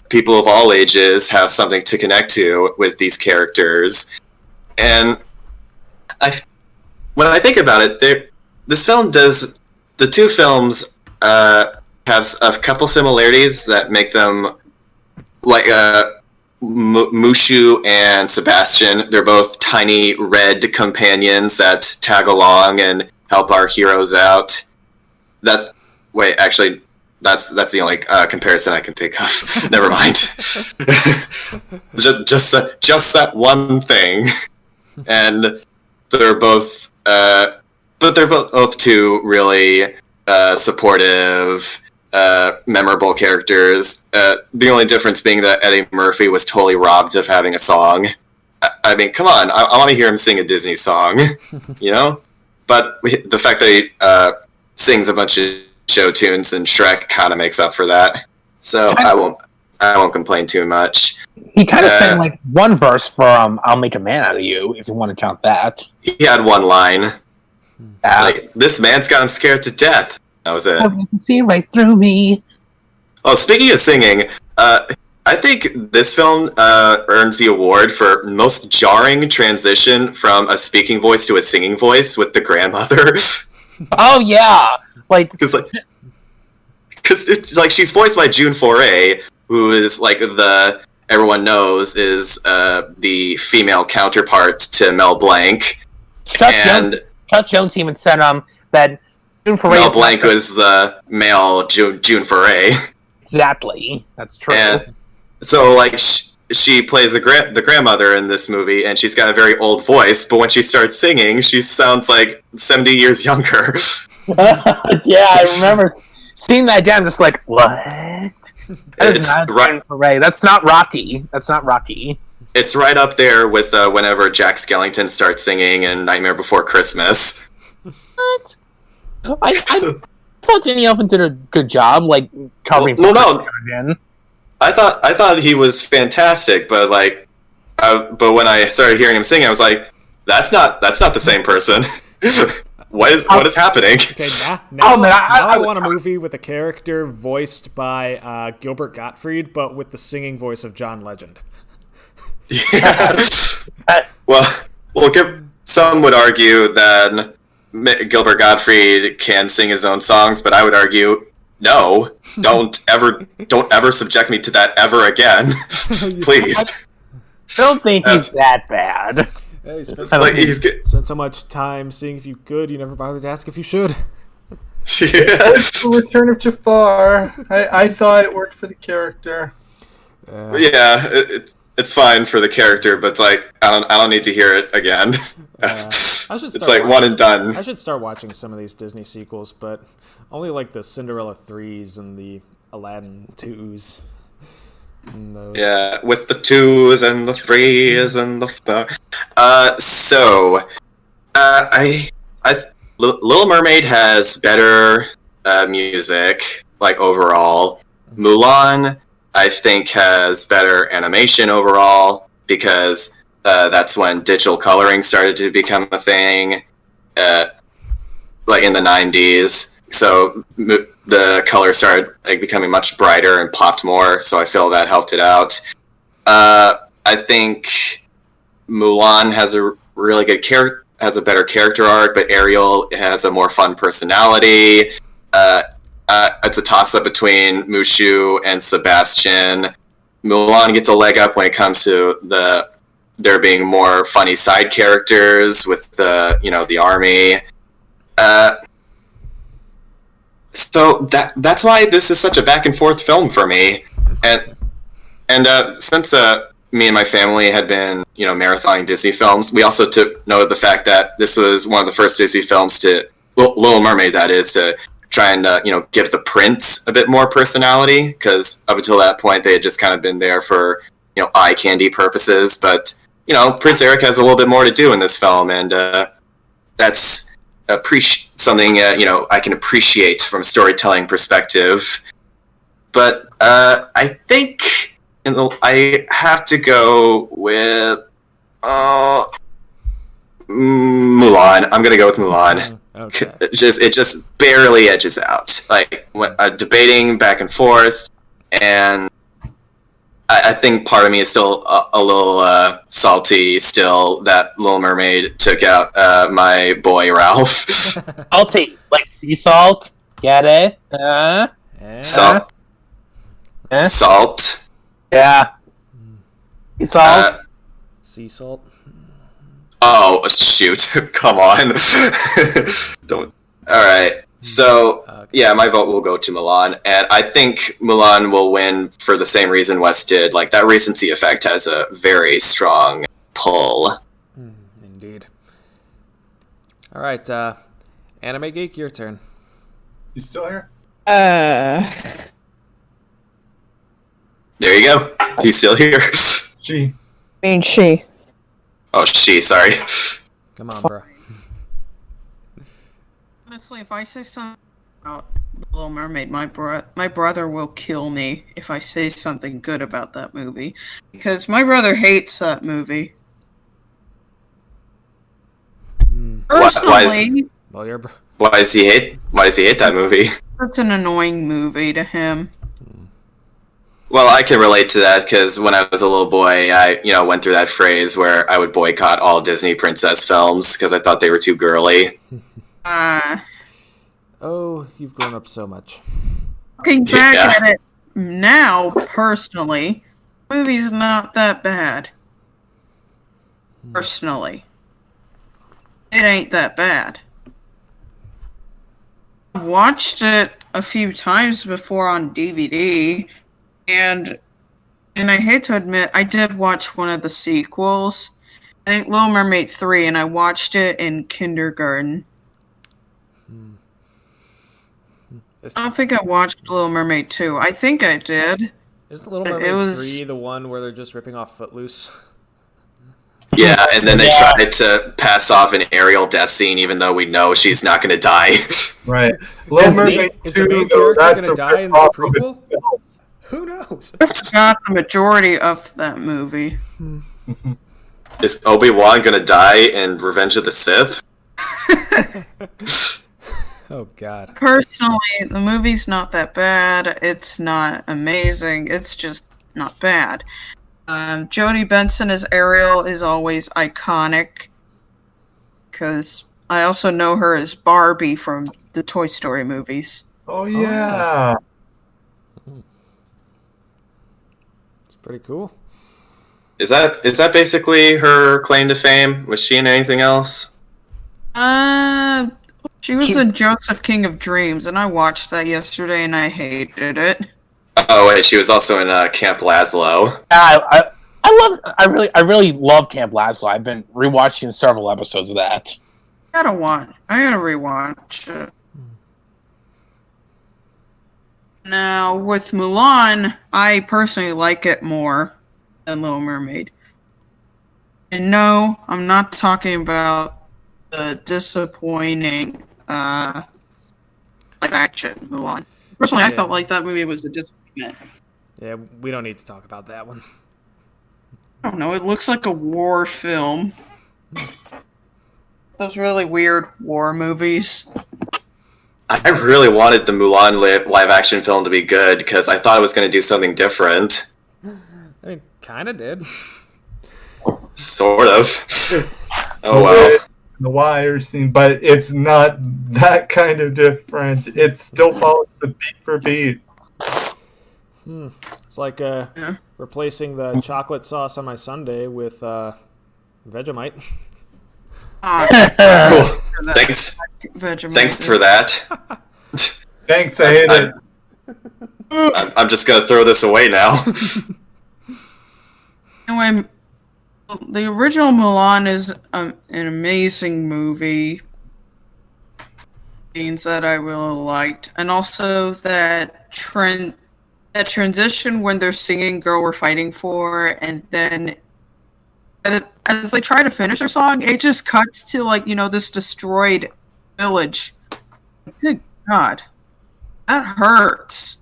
people of all ages have something to connect to with these characters. And when I think about it, the two films have a couple similarities that make them like Mushu and Sebastian. They're both tiny red companions that tag along and help our heroes out. That's the only comparison I can think of. Never mind. just that one thing, and they're both, but they're both two really supportive, memorable characters. The only difference being that Eddie Murphy was totally robbed of having a song. I mean, come on, I want to hear him sing a Disney song, you know. But the fact that he sings a bunch of show tunes and Shrek kind of makes up for that. So I won't complain too much. He kind of sang like one verse from "I'll Make a Man Out of You," if you want to count that. He had one line, like, "This man's got him scared to death." That was it. You can see right through me. Oh, speaking of singing, I think this film earns the award for most jarring transition from a speaking voice to a singing voice with the grandmother. Oh yeah, because she's voiced by June Foray, who is like everyone knows is the female counterpart to Mel Blanc. Chuck Jones even said that June Foray. Mel Blanc was the male June Foray. Exactly, that's true. And so like she plays the grandmother in this movie, and she's got a very old voice, but when she starts singing, she sounds like 70 years younger. Yeah, I remember seeing that again. Just like, what? That's not Rocky. That's not Rocky. It's right up there with whenever Jack Skellington starts singing in Nightmare Before Christmas. What? I thought Danny Elfman did a good job, like covering. No. I thought he was fantastic, but but when I started hearing him sing, I was like, that's not the same person. What is happening? Okay, now I want a movie with a character voiced by Gilbert Gottfried, but with the singing voice of John Legend. Yeah. Well, some would argue that Gilbert Gottfried can sing his own songs, but I would argue, no, don't ever subject me to that ever again. Please. Don't think he's that bad. Hey, spent so much time seeing if you could, you never bothered to ask if you should. Yeah. Return of Jafar. I thought it worked for the character. Yeah, it's fine for the character, but it's like I don't need to hear it again. It's like one and done. I should start watching some of these Disney sequels, but only like the Cinderella 3s and the Aladdin 2s. Yeah, with the 2s and the 3s and Little Mermaid has better music, like overall. Mulan, I think, has better animation overall, because that's when digital coloring started to become a thing, like in the 90s. So the color started becoming much brighter and popped more, so I feel that helped it out. I think Mulan has a really good has a better character arc, but Ariel has a more fun personality. It's a toss-up between Mushu and Sebastian. Mulan gets a leg up when it comes to there being more funny side characters with the army. So that's why this is such a back and forth film for me. And since me and my family had been marathoning Disney films, we also took note of the fact that this was one of the first Disney films Little Mermaid, that is, to try and give the prince a bit more personality, because up until that point they had just kind of been there for eye candy purposes. But Prince Eric has a little bit more to do in this film, and that's something I can appreciate from a storytelling perspective. But I think I have to go with Mulan. I'm gonna go with Mulan. Okay. It just barely edges out. Like when debating back and forth, and I think part of me is still a little salty still that Little Mermaid took out my boy Ralph. Salty, like sea salt. Get it? Salt. Salt. Yeah. Sea salt. Sea salt. Oh shoot! Come on. Don't. All right. So, Okay. yeah, my vote will go to Mulan, and I think Mulan will win for the same reason Wes did. Like, that recency effect has a very strong pull. Indeed. All right, Anime Geek, your turn. You still here? Uh, There you go. He's still here. She. I mean, she. Oh, sorry. Come on, bro. Honestly, if I say something about The Little Mermaid, my brother will kill me if I say something good about that movie. Because my brother hates that movie. Personally, Well, you're. Why does he hate that movie? it's an annoying movie to him. Well, I can relate to that because when I was a little boy, I went through that phase where I would boycott all Disney princess films because I thought they were too girly. Oh, you've grown up so much. Looking back Yeah. at it now, personally, the movie's not that bad. Personally. It ain't that bad. I've watched it a few times before on DVD, and I hate to admit, I did watch one of the sequels. I think Little Mermaid 3, and I watched it in kindergarten. I don't think I watched Little Mermaid 2. I think I did. Is Little It Mermaid was- 3 the one where they're just ripping off Footloose? Yeah, and then they tried to pass off an Ariel death scene even though we know she's not going to die. Right. Little Mermaid Is the 2, main though, character that's gonna a die in this rip-off of prequel? itself. Who knows? Not the majority of that movie. Is Obi-Wan going to die in Revenge of the Sith? Oh, God. Personally, the movie's not that bad. It's not amazing. It's just not bad. Jodie Benson as Ariel is always iconic. Because I also know her as Barbie from the Toy Story movies. Oh, yeah. It's pretty cool. Is that basically her claim to fame? Was she in anything else? She was in Joseph King of Dreams, and I watched that yesterday, and I hated it. Oh wait, she was also in Camp Lazlo. I really love Camp Lazlo. I've been rewatching several episodes of that. I gotta rewatch it. Now, with Mulan, I personally like it more than Little Mermaid. And no, I'm not talking about the disappointing live action Mulan. Personally, I felt like that movie was a disappointment. Yeah, we don't need to talk about that one. I don't know, it looks like a war film. Those really weird war movies. I really wanted the Mulan live action film to be good because I thought it was going to do something different. I mean, kind of did. Sort of. Oh well. The wire scene, but it's not that kind of different. It still follows the beat for beat. It's like replacing the chocolate sauce on my sundae with Vegemite. Cool. Thanks for that. Thanks, I hate it. I'm just going to throw this away now. Anyway, the original Mulan is an amazing movie. Scenes that I really liked, and also that transition when they're singing "Girl We're Fighting For," and then as they try to finish their song, it just cuts to this destroyed village. Good God, that hurts.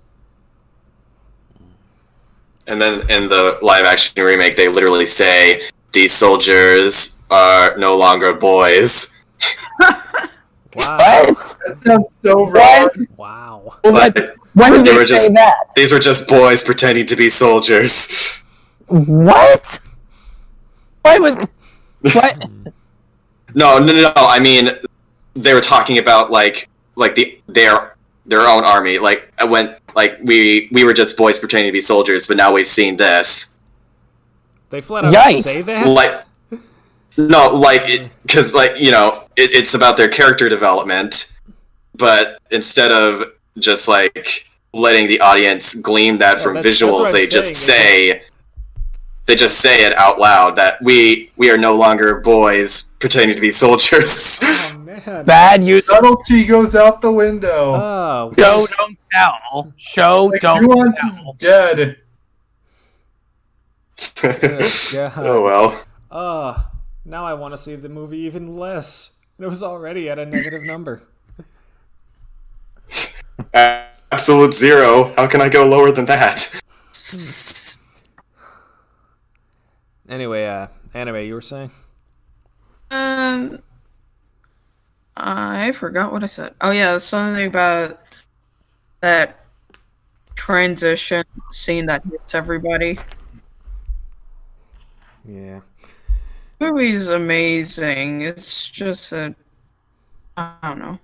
And then in the live action remake, they literally say, these soldiers are no longer boys. Wow. That sounds so wrong. Wow. But When did they they were say just- that? these were just boys pretending to be soldiers. What? Why would? What? No. I mean, they were talking about their own army. Like when we were just boys pretending to be soldiers, but now we've seen this. They flat out Yikes. say that? Because it's about their character development. but instead of just like letting the audience glean that from visuals, they just say it out loud that we are no longer boys pretending to be soldiers. Oh man. Bad use. Subtlety goes out the window. Oh. Show don't tell. Show Like, don't nuance is tell. dead. God. Oh well. Now I want to see the movie even less. It was already at a negative number. Absolute 0. How can I go lower than that? Anyway, anime, you were saying? I forgot what I said. Oh yeah, something about that transition scene that hits everybody. Yeah. The movie's amazing. It's just that I don't know.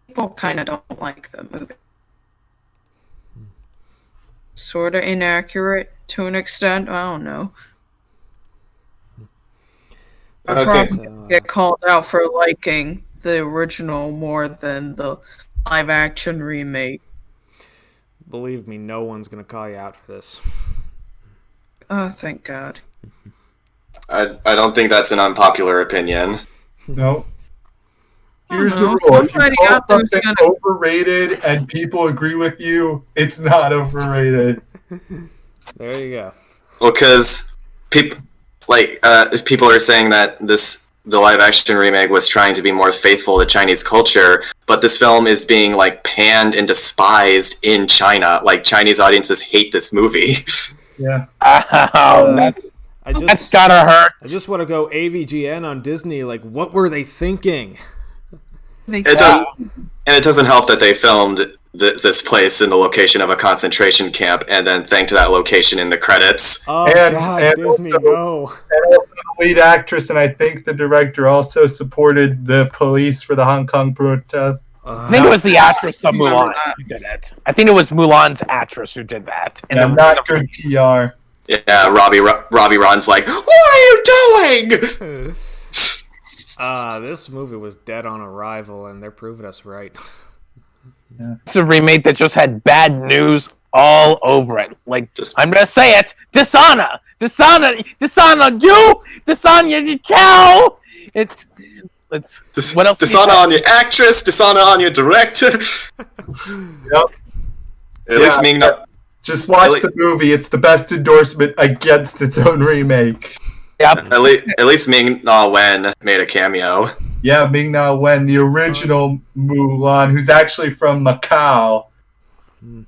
People kind of don't like the movie. Sort of inaccurate to an extent. I don't know. I probably get called out for liking the original more than the live action remake. Believe me, no one's gonna call you out for this. Oh, thank God. I don't think that's an unpopular opinion. No. Here's know. the rule. If you Somebody call out there's something overrated and people agree with you, it's not overrated. There you go. Well, because people are saying that the live action remake was trying to be more faithful to Chinese culture, but this film is being like panned and despised in China. Like Chinese audiences hate this movie. Yeah. Oh, that's gotta hurt. I just want to go AVGN on Disney. Like, what were they thinking? They It doesn't help that they filmed this place in the location of a concentration camp and then thanked that location in the credits. Oh, And- God, and Disney, also- no. And also the lead actress and I think the director also supported the police for the Hong Kong protest. I think it was the actress of Mulan who did it. I think it was Mulan's actress who did that. Yeah, not good PR. Yeah, Robbie Ron's like, what are you doing? This movie was dead on arrival, and they're proving us right. It's a remake that just had bad news all over it. Like, I'm gonna say it: dishonor you, dishonor your cow. It's what else? Dishonor on your actress, dishonor on your director. Yep. At least Ming Na. Just watch the movie. It's the best endorsement against its own remake. Yep. At least Ming Na Wen made a cameo. Yeah, Ming Na Wen, the original Mulan, who's actually from Macau.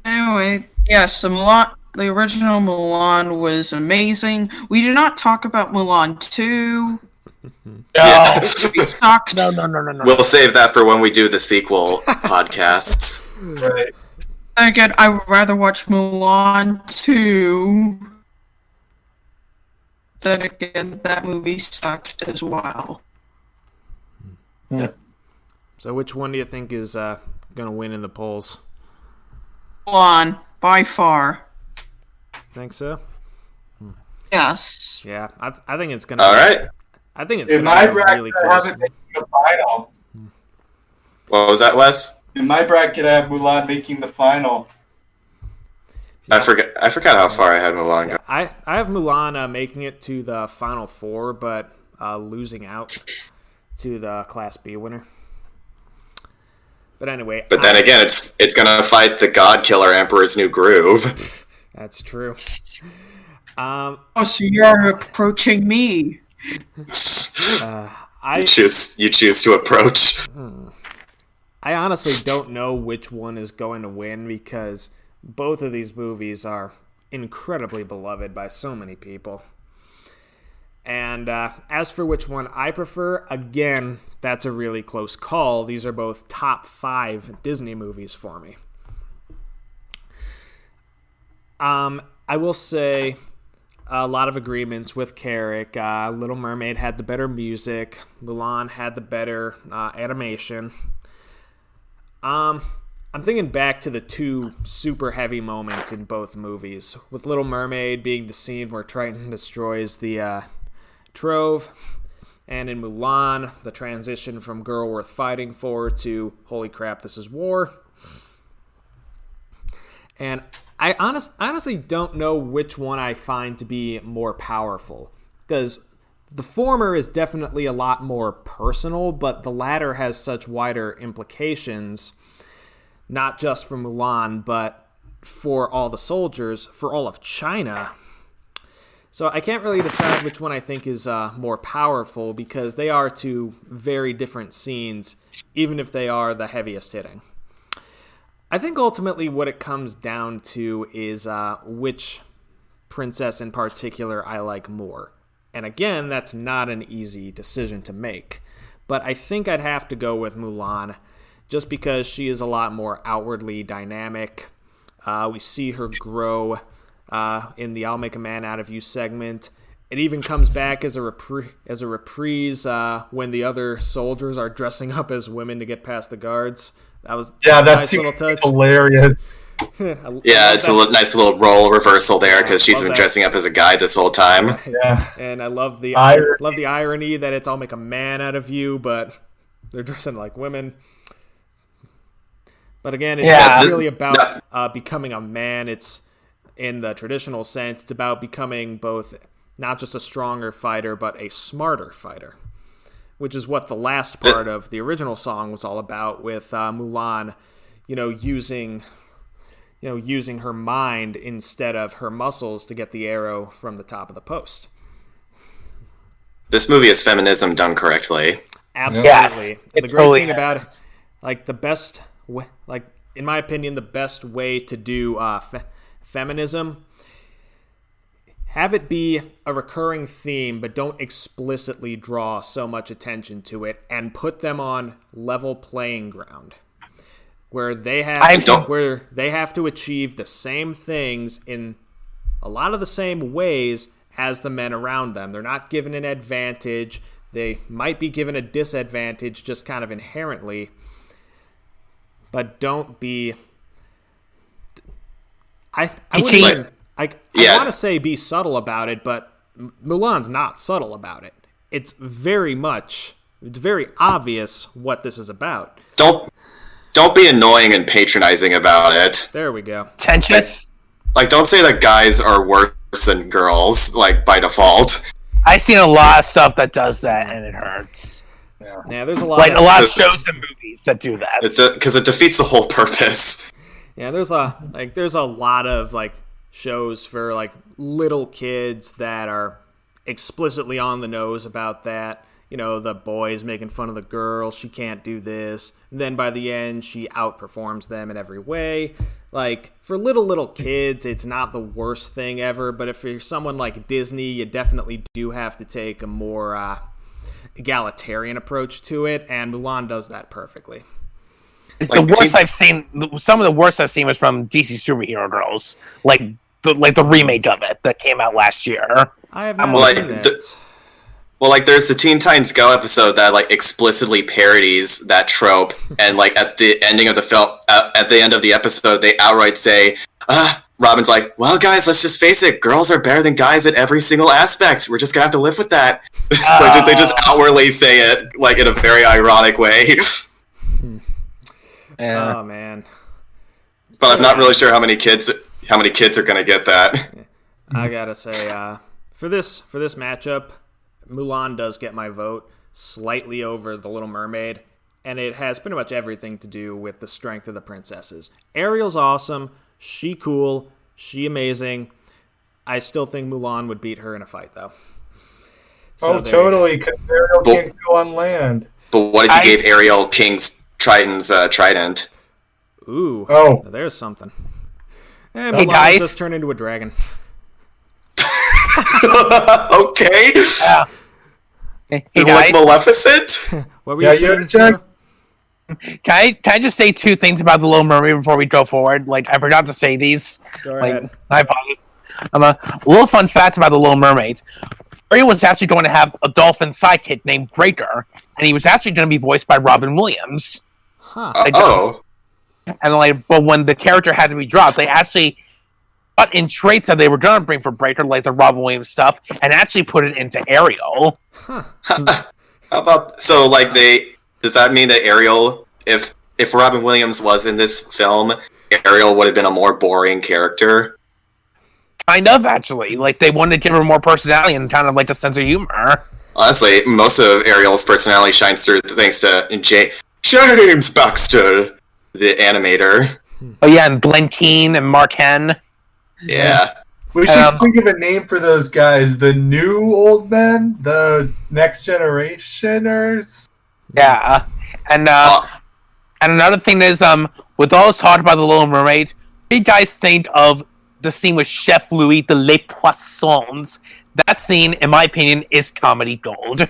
Anyway, yes, the original Mulan was amazing. We did not talk about Mulan 2. No. It sucked. No. We'll save that for when we do the sequel podcasts. Right. Again, I would rather watch Mulan 2. Then again, that movie sucked as well. So which one do you think is going to win in the polls? Mulan, by far. Think so? Yes. Yeah, I think it's going to All right. I think it's In going my to be a bracket, really I close have it one. making the final. What was that, Wes? In my bracket, I have Mulan making the final. I forgot how far I had Mulan go. I have Mulan making it to the Final Four, but losing out to the Class B winner. But anyway. But then again, it's gonna fight the God Killer Emperor's New Groove. That's true. Oh, so you're approaching me. You choose to approach. I honestly don't know which one is going to win because both of these movies are incredibly beloved by so many people. And as for which one I prefer, again, that's a really close call. These are both top 5 Disney movies for me. I will say a lot of agreements with Carrick. Little Mermaid had the better music. Mulan had the better animation. I'm thinking back to the 2 super heavy moments in both movies, with Little Mermaid being the scene where Triton destroys the Trove, And in Mulan, the transition from girl worth fighting for to holy crap, this is war. And I honestly don't know which one I find to be more powerful, because the former is definitely a lot more personal, but the latter has such wider implications, not just for Mulan, but for all the soldiers, for all of China. So I can't really decide which one I think is more powerful, because they are two very different scenes, even if they are the heaviest hitting. I think ultimately what it comes down to is which princess in particular I like more. And again, that's not an easy decision to make. But I think I'd have to go with Mulan, just because she is a lot more outwardly dynamic. We see her grow in the I'll Make a Man Out of You segment. It even comes back as a reprise when the other soldiers are dressing up as women to get past the guards. That's a nice little touch. Hilarious. Yeah, it's a nice little role reversal there, because she's been dressing up as a guy this whole time. Right. Yeah. And I love the irony that it's I'll make a man out of you, but they're dressing like women. But again, it's not really about becoming a man. It's, in the traditional sense, it's about becoming both not just a stronger fighter, but a smarter fighter, which is what the last part of the original song was all about, with Mulan, using her mind instead of her muscles to get the arrow from the top of the post. This movie is feminism done correctly. Absolutely. Yes, The great thing about it, in my opinion, the best way to do feminism, have it be a recurring theme, but don't explicitly draw so much attention to it, and put them on level playing ground, where they have to achieve the same things in a lot of the same ways as the men around them. They're not given an advantage. They might be given a disadvantage just kind of inherently, but don't be... I want to say be subtle about it, but Mulan's not subtle about it. It's very obvious what this is about. Don't be annoying and patronizing about it. There we go. Contentious. Like, don't say that guys are worse than girls, like, by default. I've seen a lot of stuff that does that, and it hurts. Yeah, there's a lot of shows and movies that do that. Because it defeats the whole purpose. Yeah, there's a lot of shows for little kids that are explicitly on the nose about that. The boy's making fun of the girl, she can't do this. And then by the end, she outperforms them in every way. For little kids, it's not the worst thing ever, but if you're someone like Disney, you definitely do have to take a more egalitarian approach to it, and Mulan does that perfectly. Some of the worst I've seen was from DC Superhero Girls, the remake of it that came out last year. I have not seen that. There's the Teen Titans Go episode that explicitly parodies that trope, and at the ending of the film, at the end of the episode, they outright say, Robin's like, "Well, guys, let's just face it, girls are better than guys at every single aspect. We're just gonna have to live with that." They just outwardly say it in a very ironic way. Oh man! But I'm not really sure how many kids are gonna get that. I gotta say, for this matchup, Mulan does get my vote, slightly over The Little Mermaid, and it has pretty much everything to do with the strength of the princesses. Ariel's awesome, she cool, she amazing. I still think Mulan would beat her in a fight, though. So totally, because Ariel can't go on land. But what if you gave Ariel King's Triton's trident? Ooh, there's something. And Hey Mulan guys, just turn into a dragon. Okay. Yeah. Hey You're guys, Maleficent? What were you saying? Jack? can I just say two things about The Little Mermaid before we go forward? I forgot to say these. Go ahead. I apologize. A little fun fact about The Little Mermaid. Ariel was actually going to have a dolphin sidekick named Breaker, and he was actually going to be voiced by Robin Williams. Huh. And but when the character had to be dropped, they actually put in traits that they were going to bring for Breaker, like the Robin Williams stuff, and actually put it into Ariel. Huh. How about does that mean that Ariel, if Robin Williams was in this film, Ariel would have been a more boring character? Kind of, actually. Like, they wanted to give her more personality and kind of like a sense of humor. Honestly, most of Ariel's personality shines through thanks to James Baxter, the animator. Oh yeah, and Glenn Keane and Mark Henn. Yeah. We should think of a name for those guys. The new old men? The next generationers? Yeah. And another thing is, with all this talk about The Little Mermaid, what do you guys think of the scene with Chef Louis de Les Poissons? That scene, in my opinion, is comedy gold.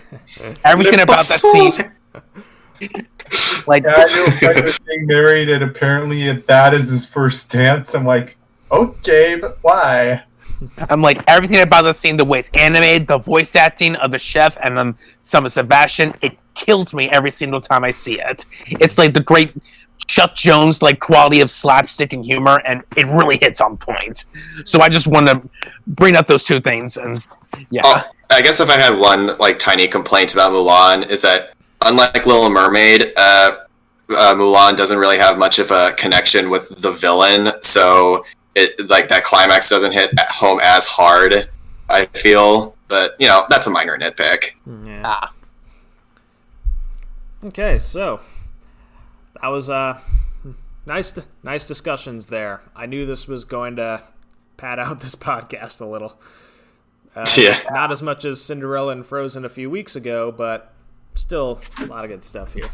Everything about that scene... Like, yeah, I knew a friend was getting married, and apparently that is his first dance. I'm like, okay, but why? I'm like, everything about the scene, the way it's animated, the voice acting of the chef, and some of Sebastian, it kills me every single time I see it. It's like the great Chuck Jones like quality of slapstick and humor, and it really hits on point. So I just want to bring up those two things, and yeah. Oh, I guess if I had one like tiny complaint about Mulan is that unlike Little Mermaid, Mulan doesn't really have much of a connection with the villain, so it like that climax doesn't hit at home as hard, I feel. But that's a minor nitpick. Yeah. Okay, so that was nice discussions there. I knew this was going to pad out this podcast a little. Yeah. Not as much as Cinderella and Frozen a few weeks ago, but still a lot of good stuff here.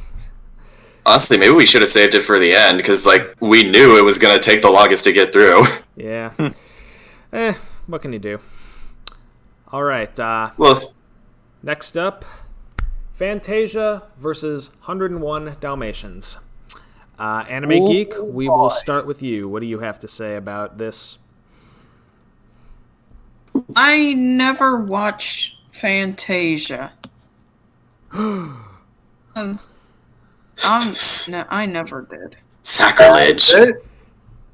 Honestly, maybe we should have saved it for the end, because we knew it was going to take the longest to get through. Yeah. What can you do? All right. Well, next up, Fantasia versus 101 Dalmatians. Anime Geek, we will start with you. What do you have to say about this? I never watched Fantasia. I never did. Sacrilege.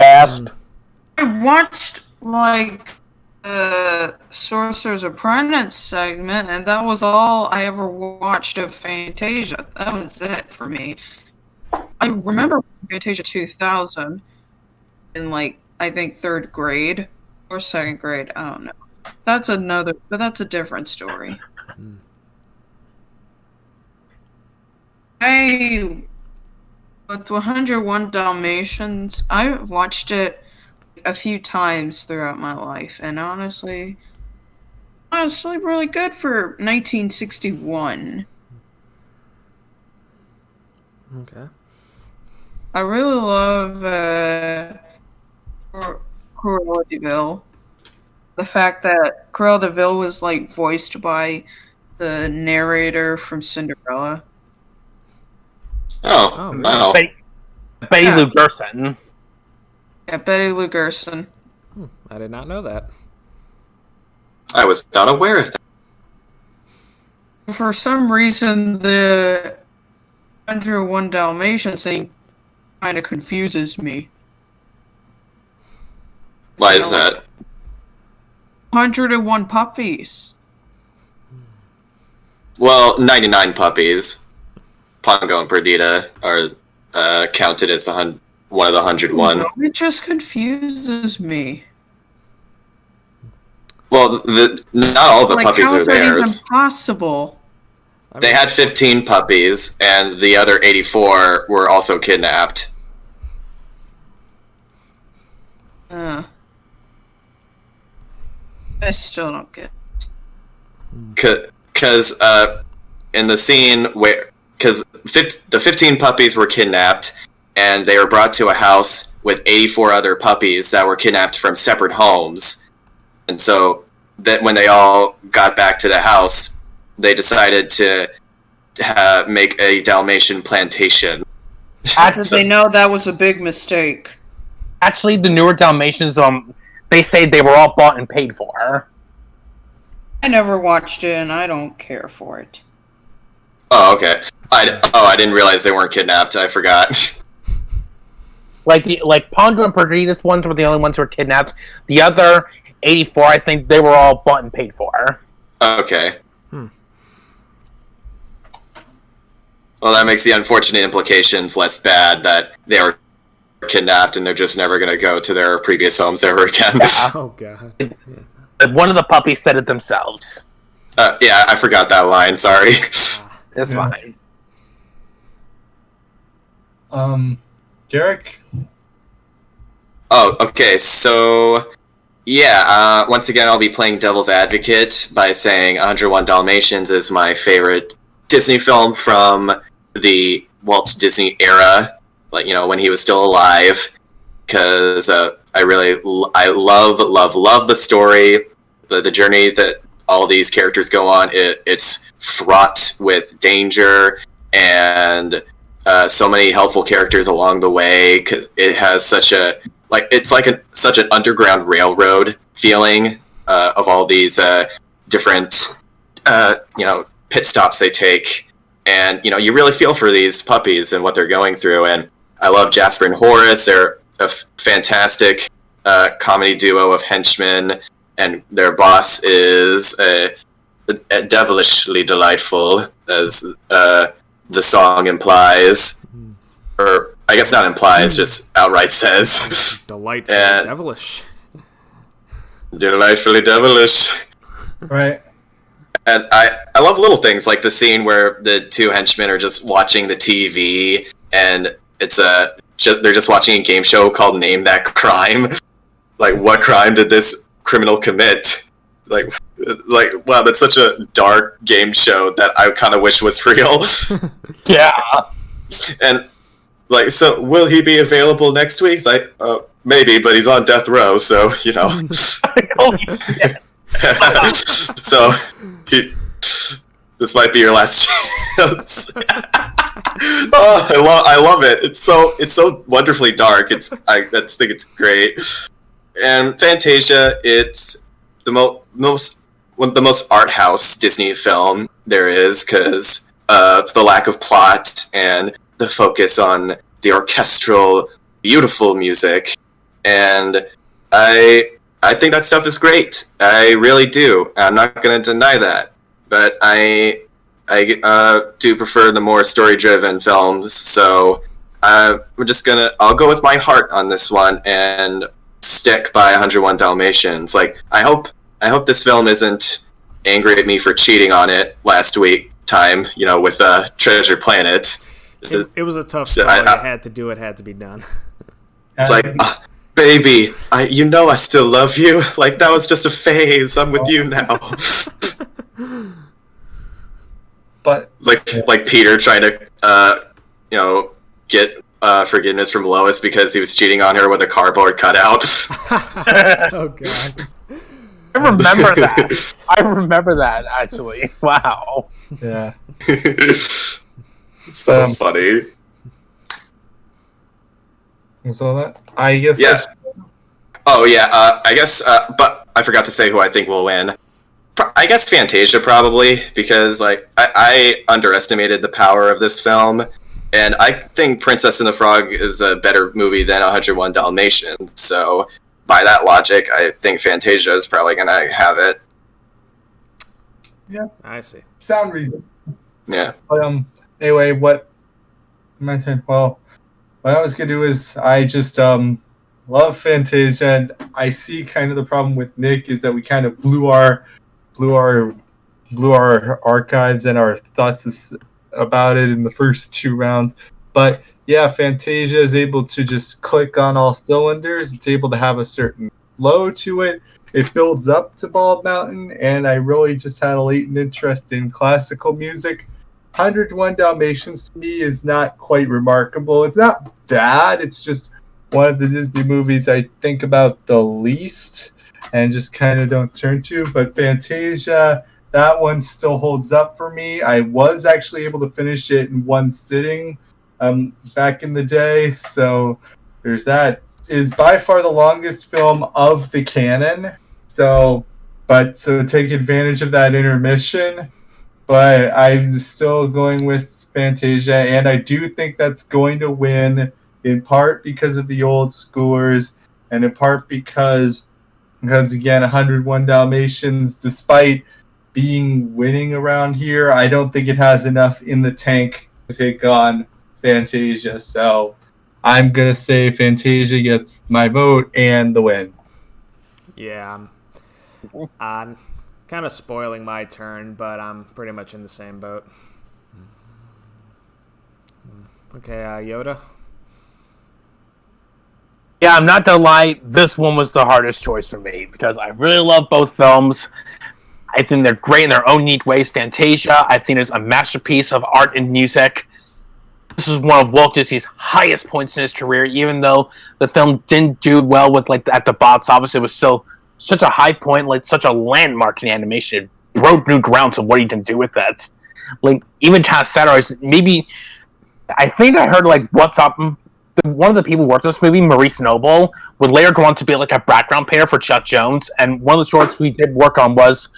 Gasp. I watched the Sorcerer's Apprentice segment, and that was all I ever watched of Fantasia. That was it for me. I remember Fantasia 2000 in I think 3rd grade or 2nd grade. I don't know. That's a different story. With 101 Dalmatians, I watched it a few times throughout my life, and honestly really good for 1961. Okay. I really love Cruella de Vil. The fact that Cruella de Vil was voiced by the narrator from Cinderella. Oh, wow. Betty Lou Gerson. Yeah, Betty Lou Gerson. I did not know that. I was not aware of that. For some reason, the 101 Dalmatians thing kind of confuses me. Why is that? 101 puppies. Well, 99 puppies. Pongo and Perdita are counted as one of the 101. It just confuses me. Well, not all the puppies how are is that theirs. even possible? They had 15 puppies, and the other 84 were also kidnapped. I still don't get Because in the scene where... Because the 15 puppies were kidnapped, and they were brought to a house with 84 other puppies that were kidnapped from separate homes. And so that when they all got back to the house, they decided to make a Dalmatian plantation. Did they know that was a big mistake? Actually, the newer Dalmatians, they say they were all bought and paid for. I never watched it, and I don't care for it. Oh, okay. I didn't realize they weren't kidnapped. I forgot. Pongo and Perdita's ones were the only ones who were kidnapped. The other 84, I think they were all bought and paid for. Okay. Well, that makes the unfortunate implications less bad that they were kidnapped and they're just never going to go to their previous homes ever again. Yeah. Oh god. One of the puppies said it themselves. Yeah, I forgot that line. Sorry. It's fine. Garrick? Oh, okay. So, yeah. Once again, I'll be playing devil's advocate by saying 101 Dalmatians is my favorite Disney film from the Walt Disney era, like when he was still alive. Because I love the story, the journey that all these characters go on. It's fraught with danger and so many helpful characters along the way, because it has such a such an underground railroad feeling of all these different pit stops they take, and you really feel for these puppies and what they're going through. And I love Jasper and Horace. They're a fantastic comedy duo of henchmen, and their boss is devilishly delightful, as the song implies, or I guess not implies, just outright says. Delightfully And- devilish. Delightfully devilish. Right. And I love little things like the scene where the two henchmen are just watching the TV, and it's they're just watching a game show called Name That Crime. Like, what crime did this criminal commit? Like wow, that's such a dark game show that I kind of wish was real. Yeah. And so will he be available next week? It's like, maybe, but he's on death row, so Holy shit. So this might be your last chance. Oh, I love it. It's so wonderfully dark. I think it's great. And Fantasia, it's the one of the most art house Disney film there is, because of the lack of plot and the focus on the orchestral, beautiful music. And I think that stuff is great. I really do. I'm not going to deny that. But I do prefer the more story-driven films. So I'll go with my heart on this one and stick by 101 Dalmatians. Like, I hope this film isn't angry at me for cheating on it last week time, with Treasure Planet. It was a tough story. I had to do it. Had to be done. It's like, baby, I still love you. Like, that was just a phase. I'm with you now. But like Peter trying to, get forgiveness from Lois because he was cheating on her with a cardboard cutout. Oh god. I remember that. I remember that, actually. Wow. yeah. So funny. Was all that? I guess. Yeah. Oh yeah. I guess. But I forgot to say who I think will win. I guess Fantasia probably, because I underestimated the power of this film, and I think Princess and the Frog is a better movie than 101 Dalmatians. So by that logic, I think Fantasia is probably gonna have it. Yeah. I see. Sound reason. Yeah. But anyway, what I was gonna do is I just love Fantasia, and I see kind of the problem with Nick is that we kind of blew our archives and our thoughts about it in the first two rounds. But yeah, Fantasia is able to just click on all cylinders. It's able to have a certain flow to it. It builds up to Bald Mountain, and I really just had a latent interest in classical music. 101 Dalmatians to me is not quite remarkable. It's not bad. It's just one of the Disney movies I think about the least and just kind of don't turn to. But Fantasia, that one still holds up for me. I was actually able to finish it in one sitting back in the day. So there's that. It is by far the longest film of the canon. So take advantage of that intermission. But I'm still going with Fantasia, and I do think that's going to win, in part because of the old schoolers, and in part because again, 101 Dalmatians, despite winning around here, I don't think it has enough in the tank take on Fantasia. So I'm going to say Fantasia gets my vote and the win. Yeah, I'm kind of spoiling my turn, but I'm pretty much in the same boat. Okay, Yoda? Yeah, I'm not gonna lie, this one was the hardest choice for me because I really love both films. I think they're great in their own neat ways. Fantasia, I think, is a masterpiece of art and music. This is one of Walt Disney's highest points in his career, even though the film didn't do well with at the box office. It was still such a high point, such a landmark in animation. It broke new grounds of what you can do with that. Even kind of satirized. Maybe I think I heard What's Up. One of the people who worked on this movie, Maurice Noble, would later go on to be a background painter for Chuck Jones. And one of the shorts we did work on was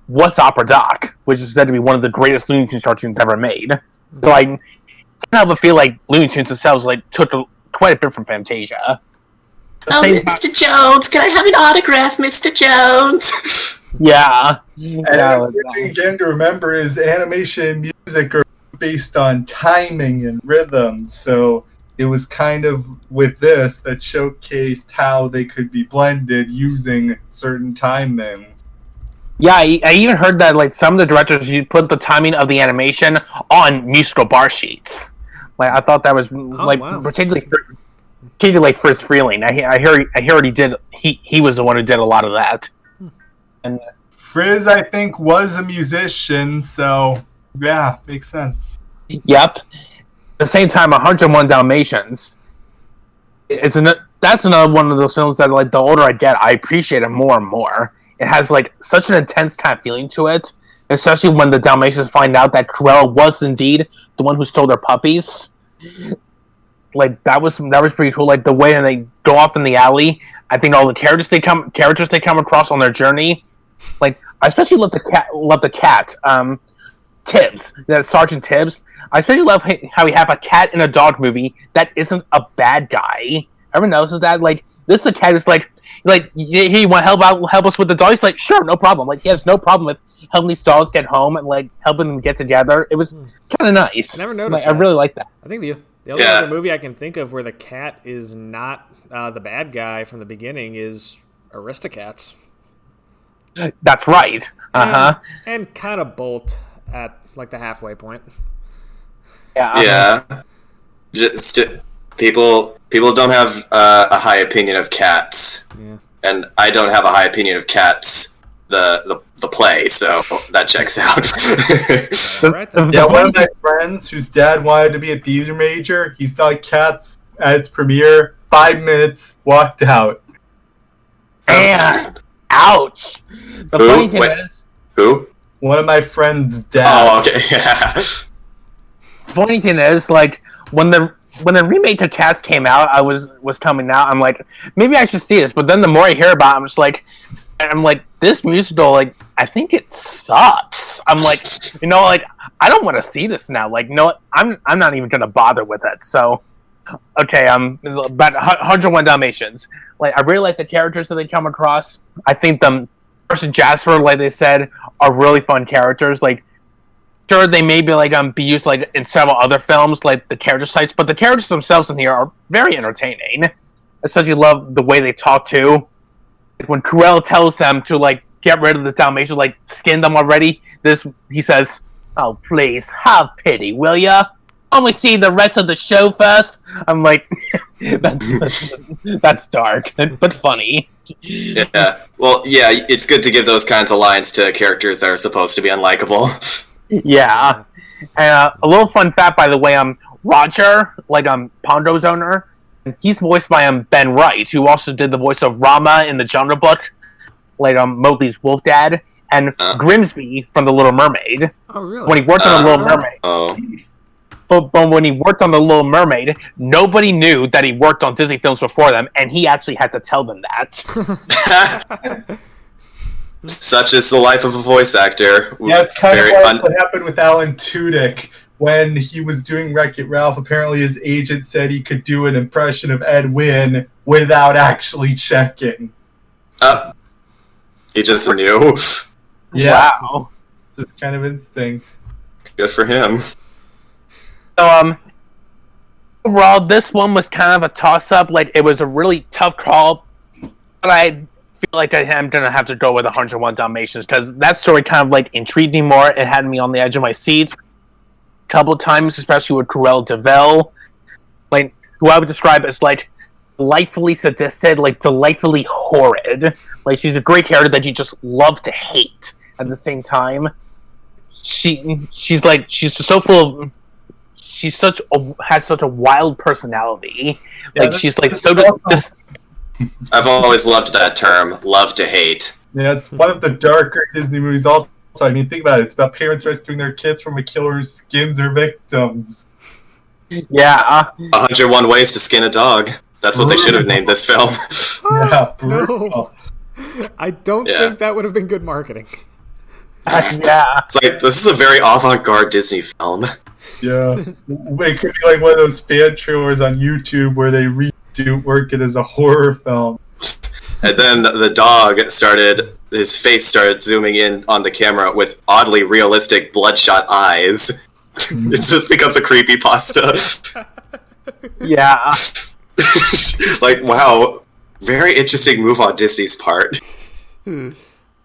What's Opera Doc, which is said to be one of the greatest Looney Tunes cartoons ever made. So I kind of feel like Looney Tunes themselves took quite a bit from Fantasia. Mr. Jones, can I have an autograph, Mr. Jones? Yeah. And the thing again to remember is animation and music are based on timing and rhythm. So it was kind of with this that showcased how they could be blended using certain timings. Yeah, I even heard that some of the directors you put the timing of the animation on musical bar sheets. I thought that was wow. particularly Friz Freeling. I heard he did. He was the one who did a lot of that. And Friz, I think, was a musician, so yeah, makes sense. Yep. At the same time, 101 Dalmatians. That's another one of those films that the older I get, I appreciate it more and more. It has such an intense kind of feeling to it, especially when the Dalmatians find out that Cruella was indeed the one who stole their puppies. That was pretty cool. The way they go off in the alley. I think all the characters they come across on their journey. I especially love the cat. Tibbs, that Sergeant Tibbs. I especially love how we have a cat in a dog movie that isn't a bad guy. Everyone notices that? This is a cat who's hey, you want to help us with the dog? He's like, sure, no problem. He has no problem with helping these dogs get home and helping them get together. It was kind of nice. I never noticed I really like that. I think the only other movie I can think of where the cat is not the bad guy from the beginning is Aristocats. That's right. And kind of Bolt at the halfway point. Yeah. Just people don't have a high opinion of Cats, and I don't have a high opinion of Cats. The play, so that checks out. Yeah, one of my friends whose dad wanted to be a theater major, he saw Cats at its premiere, 5 minutes, walked out. And ouch. The funny thing is, who? One of my friend's dad. Oh, okay, yeah. Funny thing is, when the remake to Cats came out, was coming out. I'm maybe I should see this. But then the more I hear about it, I'm just this musical, I think it sucks. I'm I don't want to see this now. No, I'm not even gonna bother with it. So, okay, about 101 Dalmatians. I really like the characters that they come across. I think the Nurse and Jasper, like they said, are really fun characters. Sure, they may be used in several other films, the character sites, but the characters themselves in here are very entertaining. I especially love the way they talk too. When Cruella tells them to get rid of the Dalmatians, skin them already, he says, "Oh, please, have pity, will ya? Only see the rest of the show first." I'm that's dark, but funny. Yeah. Well, yeah, it's good to give those kinds of lines to characters that are supposed to be unlikable. Yeah. And a little fun fact, by the way, Roger, Pondo's owner, he's voiced by Ben Wright, who also did the voice of Rama in the Jungle Book, Mowgli's wolf dad, and Grimsby from The Little Mermaid. Oh, really? When he worked on The Little Mermaid. But when he worked on The Little Mermaid, nobody knew that he worked on Disney films before them, and he actually had to tell them that. Such is the life of a voice actor. Yeah, it's kind of like what happened with Alan Tudyk. When he was doing Wreck-It Ralph, apparently his agent said he could do an impression of Ed Wynn without actually checking. He just knew. Yeah. Wow. It's kind of instinct. Good for him. So, overall, this one was kind of a toss-up. Like, it was a really tough call, but I feel like I'm gonna have to go with 101 Dalmatians because that story kind of like intrigued me more. It had me on the edge of my seat a couple of times, especially with Cruella de Vil, like who I would describe as like delightfully sadistic, like delightfully horrid. Like she's a great character that you just love to hate at the same time. She's so full of. Has such a wild personality. Yeah, like she's like so. I've always loved that term, love to hate. Yeah, it's one of the darker Disney movies also. I mean, think about it. It's about parents rescuing their kids from a killer who skins their victims. Yeah. 101 Ways to Skin a Dog. That's what they should have named this film. Yeah, brutal. No. I don't think that would have been good marketing. Yeah. It's like, this is a very avant-garde Disney film. Yeah. It could be like one of those fan trailers on YouTube where they work it as a horror film. And then the dog his face started zooming in on the camera with oddly realistic bloodshot eyes. It just becomes a creepypasta. Yeah. Like, wow, very interesting move on Disney's part. Oh,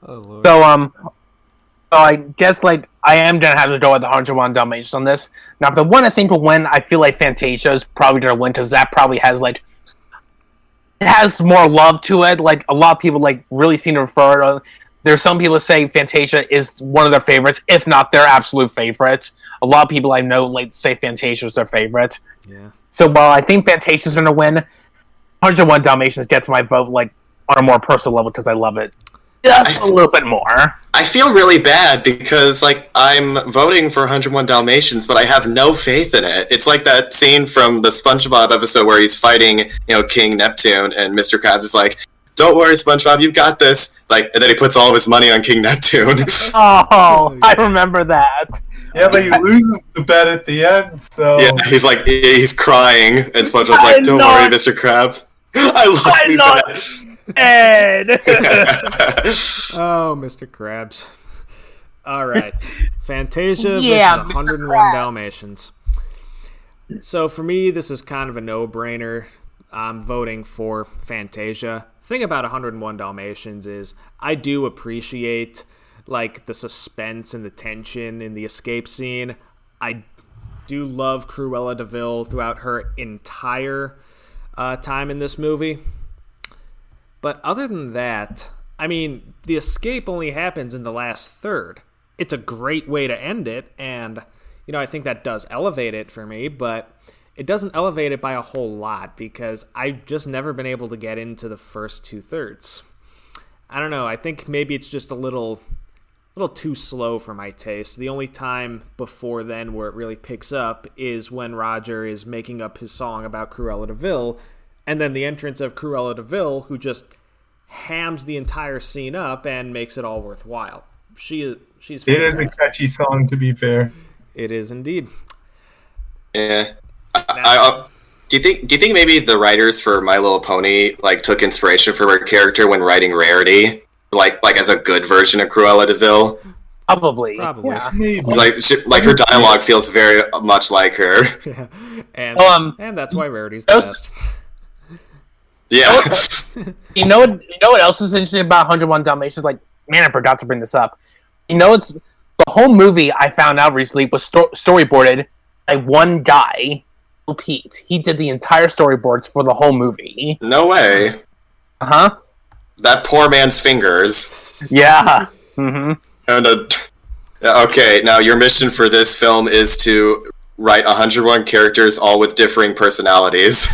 Lord. So I guess like I am gonna have to go with the 101 Dalmatians on this. Now, if the one I think will win, I feel like Fantasia is probably gonna win because that probably has like it has more love to it. Like a lot of people like really seem to refer to. There's some people say Fantasia is one of their favorites, if not their absolute favorite. A lot of people I know like say Fantasia is their favorite. Yeah. So while I think Fantasia's gonna win, 101 Dalmatians gets my vote like on a more personal level because I love it just a little bit more. I feel really bad because, like, I'm voting for 101 Dalmatians, but I have no faith in it. It's like that scene from the SpongeBob episode where he's fighting, King Neptune, and Mr. Krabs is like, "Don't worry, SpongeBob, you've got this." Like, and then he puts all of his money on King Neptune. Oh, I remember that. Yeah, but he loses the bet at the end, so... Yeah, he's crying, and SpongeBob's like, "Don't worry, Mr. Krabs. I lost me bet." Ed. Oh, Mr. Krabs. All right. Fantasia versus Yeah, 101 Krabs. Dalmatians. So for me, this is kind of a no-brainer. I'm voting for Fantasia. The thing about 101 Dalmatians is I do appreciate like the suspense and the tension in the escape scene. I do love Cruella de Vil throughout her entire time in this movie. But other than that, I mean, the escape only happens in the last third. It's a great way to end it, and, I think that does elevate it for me, but it doesn't elevate it by a whole lot because I've just never been able to get into the first 2/3. I don't know, I think maybe it's just a little too slow for my taste. The only time before then where it really picks up is when Roger is making up his song about Cruella de Vil, and then the entrance of Cruella de Vil, who just hams the entire scene up and makes it all worthwhile. She's fantastic. It is a catchy song, to be fair. It is indeed. Yeah. Do you think maybe the writers for My Little Pony like took inspiration from her character when writing Rarity, like as a good version of Cruella de Vil? Probably. Yeah. Maybe. Like her dialogue feels very much like her. Yeah. And and that's why Rarity's the those- best. Yeah. You know what else is interesting about 101 Dalmatians? Like, man, I forgot to bring this up. It's the whole movie I found out recently was storyboarded by one guy, Pete. He did the entire storyboards for the whole movie. No way. Uh-huh. That poor man's fingers. Yeah. Mm-hmm. And okay, now your mission for this film is to write 101 characters, all with differing personalities.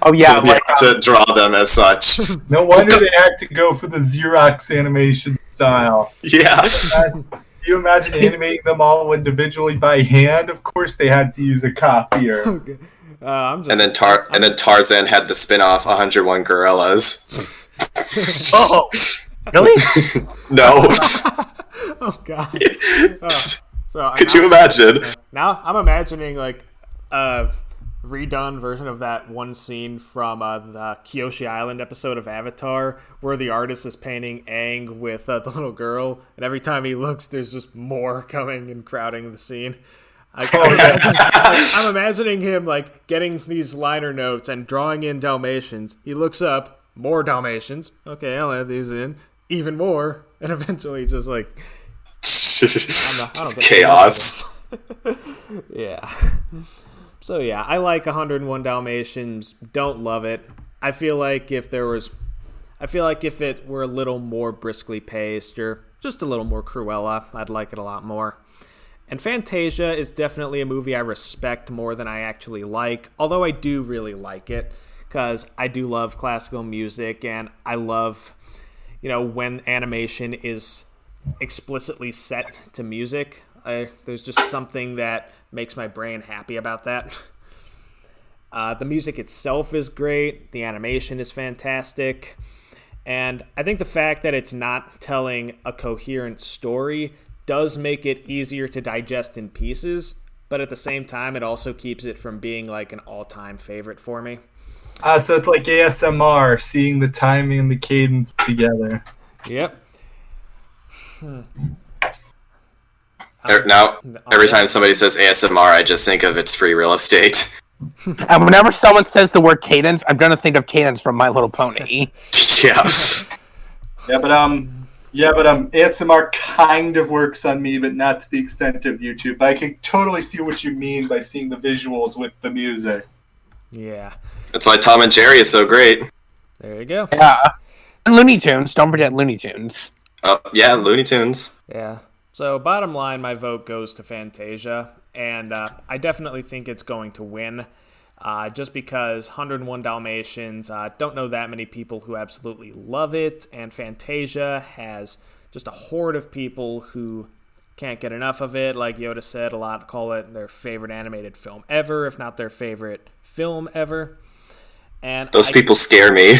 Oh, yeah. You have to draw them as such. No wonder they had to go for the Xerox animation style. Yeah. Can you imagine animating them all individually by hand? Of course they had to use a copier. Okay. And then Tarzan had the spin-off 101 Gorillas. Oh, really? No. Oh God. Could you imagine? Now I'm imagining like a redone version of that one scene from the Kyoshi Island episode of Avatar where the artist is painting Aang with the little girl, and every time he looks, there's just more coming and crowding the scene. I'm imagining him like getting these liner notes and drawing in Dalmatians. He looks up, more Dalmatians. Okay, I'll add these in. Even more, and eventually just like Just chaos. Yeah. So yeah, I like 101 Dalmatians. Don't love it. I feel like if it were a little more briskly paced or just a little more Cruella, I'd like it a lot more. And Fantasia is definitely a movie I respect more than I actually like, although I do really like it because I do love classical music and I love, when animation is explicitly set to music. There's just something that makes my brain happy about that. The music itself is great. The animation is fantastic. And I think the fact that it's not telling a coherent story does make it easier to digest in pieces, but at the same time, it also keeps it from being like an all-time favorite for me. So it's like ASMR, seeing the timing and the cadence together. Yep. Now, every time somebody says ASMR, I just think of it's free real estate. And whenever someone says the word cadence, I'm gonna think of Cadence from My Little Pony. Yeah. But ASMR kind of works on me, but not to the extent of YouTube. But I can totally see what you mean by seeing the visuals with the music. Yeah. That's why Tom and Jerry is so great. There you go. Yeah. And Looney Tunes. Don't forget Looney Tunes. Oh, yeah, Looney Tunes. Yeah. So bottom line, my vote goes to Fantasia, and I definitely think it's going to win, just because 101 Dalmatians, don't know that many people who absolutely love it, and Fantasia has just a horde of people who can't get enough of it. Like Yoda said, a lot call it their favorite animated film ever, if not their favorite film ever. And those people scare me.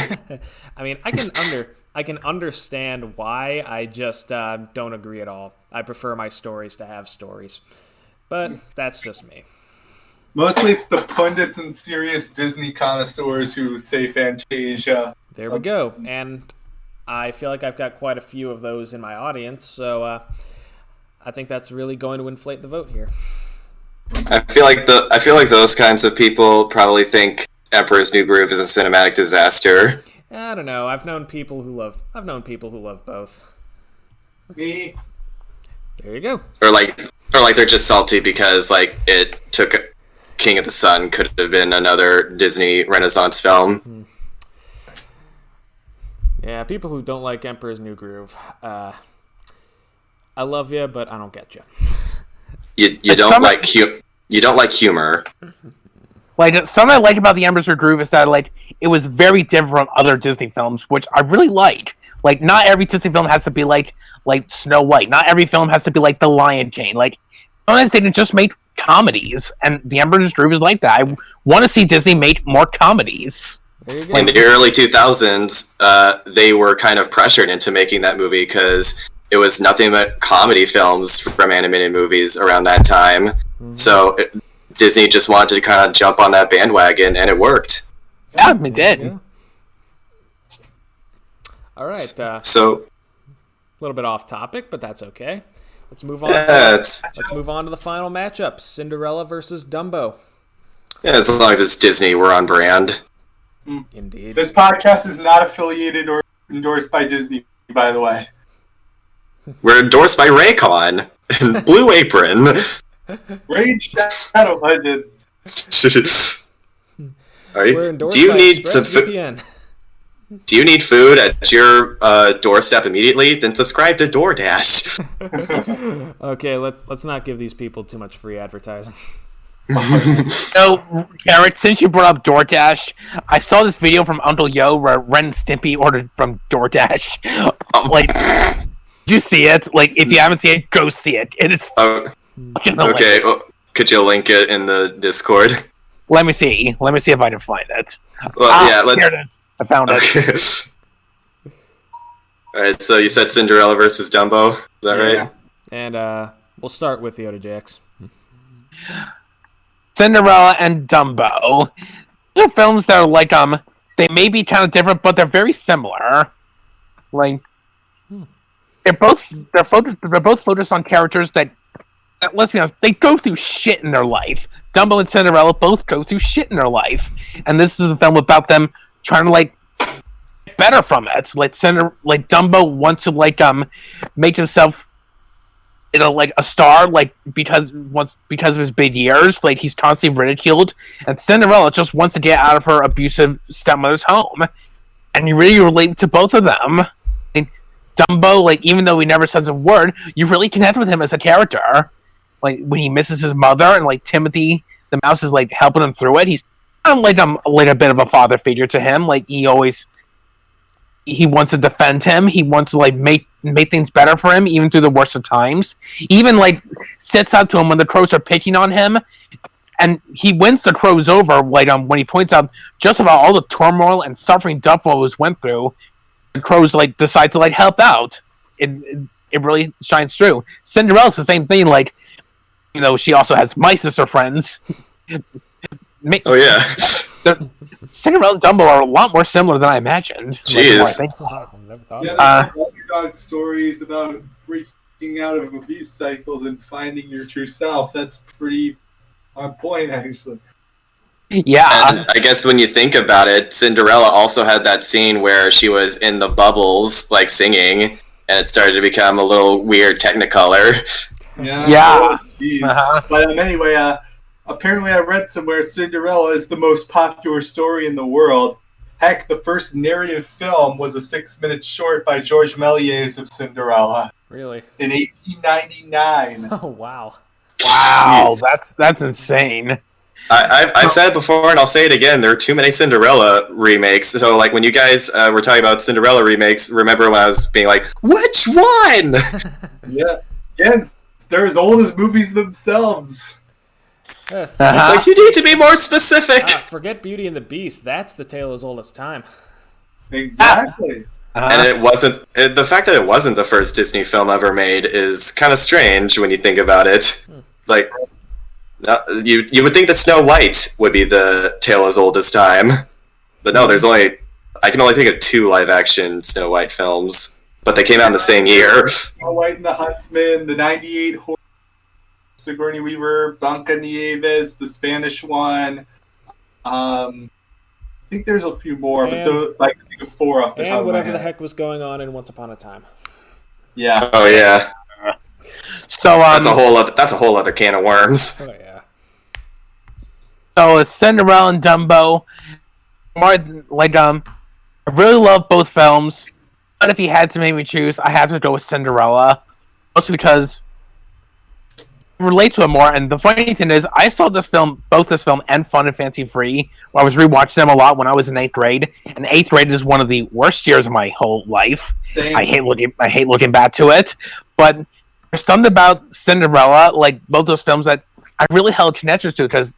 I mean, I can understand why. I just don't agree at all. I prefer my stories to have stories. But that's just me. Mostly it's the pundits and serious Disney connoisseurs who say Fantasia. There we go. And I feel like I've got quite a few of those in my audience, so I think that's really going to inflate the vote here. I feel like those kinds of people probably think Emperor's New Groove is a cinematic disaster. I don't know. I've known people who love both. Me. There you go. Or like they're just salty because like it took King of the Sun could have been another Disney Renaissance film. Yeah, people who don't like Emperor's New Groove. I love you, but I don't get you. You don't like humor. Like, something I like about the Emperor's New Groove is that like it was very different from other Disney films, which I really like. Like, not every Disney film has to be like Snow White. Not every film has to be like The Lion King. Like, sometimes they can just make comedies, and the Emperor's New Groove is like that. I want to see Disney make more comedies. There you go. In the early 2000s, they were kind of pressured into making that movie because it was nothing but comedy films from animated movies around that time. Mm-hmm. So Disney just wanted to kind of jump on that bandwagon, and it worked. Yeah, it did. Yeah. All right. So a little bit off topic, but that's okay. Let's move on. Let's move on to the final matchup: Cinderella versus Dumbo. Yeah, as long as it's Disney, we're on brand. Indeed. This podcast is not affiliated or endorsed by Disney, by the way. We're endorsed by Raycon and Blue Apron. Raid Shadow Legends. We're endorsed Do you by need some ExpressVPN. Do you need food at your doorstep immediately? Then subscribe to DoorDash. Okay, let's not give these people too much free advertising. So, Garrett, since you brought up DoorDash, I saw this video from Uncle Yo where Ren and Stimpy ordered from DoorDash. Like, did you see it? Like, if you haven't seen it, go see it. It is fucking hilarious. Okay, well, could you link it in the Discord? Let me see if I can find it. Well, yeah, here it is. I found it. Alright, so you said Cinderella versus Dumbo, is that right? And we'll start with Yoda Jax. Cinderella and Dumbo. They're films that are like they may be kind of different, but they're very similar. Like they're both focused on characters that let's be honest, they go through shit in their life. Dumbo and Cinderella both go through shit in their life, and this is a film about them trying to like get better from it. Like Dumbo wants to make himself, like a star, like because of his big ears. Like he's constantly ridiculed, and Cinderella just wants to get out of her abusive stepmother's home, and you really relate to both of them. Dumbo, like, even though he never says a word, you really connect with him as a character. Like, when he misses his mother, and, like, Timothy the mouse is, like, helping him through it, he's kind of like a bit of a father figure to him. Like, he wants to defend him. He wants to, like, make things better for him, even through the worst of times. He even, like, sits up to him when the crows are picking on him, and he wins the crows over, like, when he points out just about all the turmoil and suffering Dumbo went through. The crows like decide to like help out. It really shines through. Cinderella's the same thing. Like, you know, she also has mice as her friends. Oh yeah. Cinderella and Dumbo are a lot more similar than I imagined. Jeez. Wow, never thought Yeah, about there's underdog stories about freaking out of abuse cycles and finding your true self. That's pretty on point, actually. Yeah. And I guess when you think about it, Cinderella also had that scene where she was in the bubbles, like singing, and it started to become a little weird Technicolor. Yeah. Uh-huh. But anyway, apparently I read somewhere Cinderella is the most popular story in the world. Heck, the first narrative film was a 6-minute short by Georges Méliès of Cinderella. Really? In 1899. Oh, wow. Wow, that's insane. I've said it before, and I'll say it again. There are too many Cinderella remakes. So, like, when you guys were talking about Cinderella remakes, remember when I was being like, which one? Yeah. Again, they're as old as movies themselves. It's like, you need to be more specific. Forget Beauty and the Beast. That's the tale as old as time. Exactly. And it wasn't... the fact that it wasn't the first Disney film ever made is kind of strange when you think about it. It's like... No, you would think that Snow White would be the tale as old as time, but no. I can only think of 2 live-action Snow White films, but they came out in the same year. Snow White and the Huntsman, the '98 horror, Sigourney Weaver, Blancanieves, the Spanish one. I think there's a few more, but I can think of 4 off the top of my head. And whatever the heck was going on in Once Upon a Time. Yeah. Oh yeah. So that's a whole other can of worms. Oh yeah. So it's Cinderella and Dumbo. More like I really love both films, but if you had to make me choose, I have to go with Cinderella, mostly because I relate to it more. And the funny thing is, I saw both this film and Fun and Fancy Free. I was rewatching them a lot when I was in 8th grade, and 8th grade is one of the worst years of my whole life. Same. I hate looking back to it, but there's something about Cinderella, like both those films, that I really held connections to because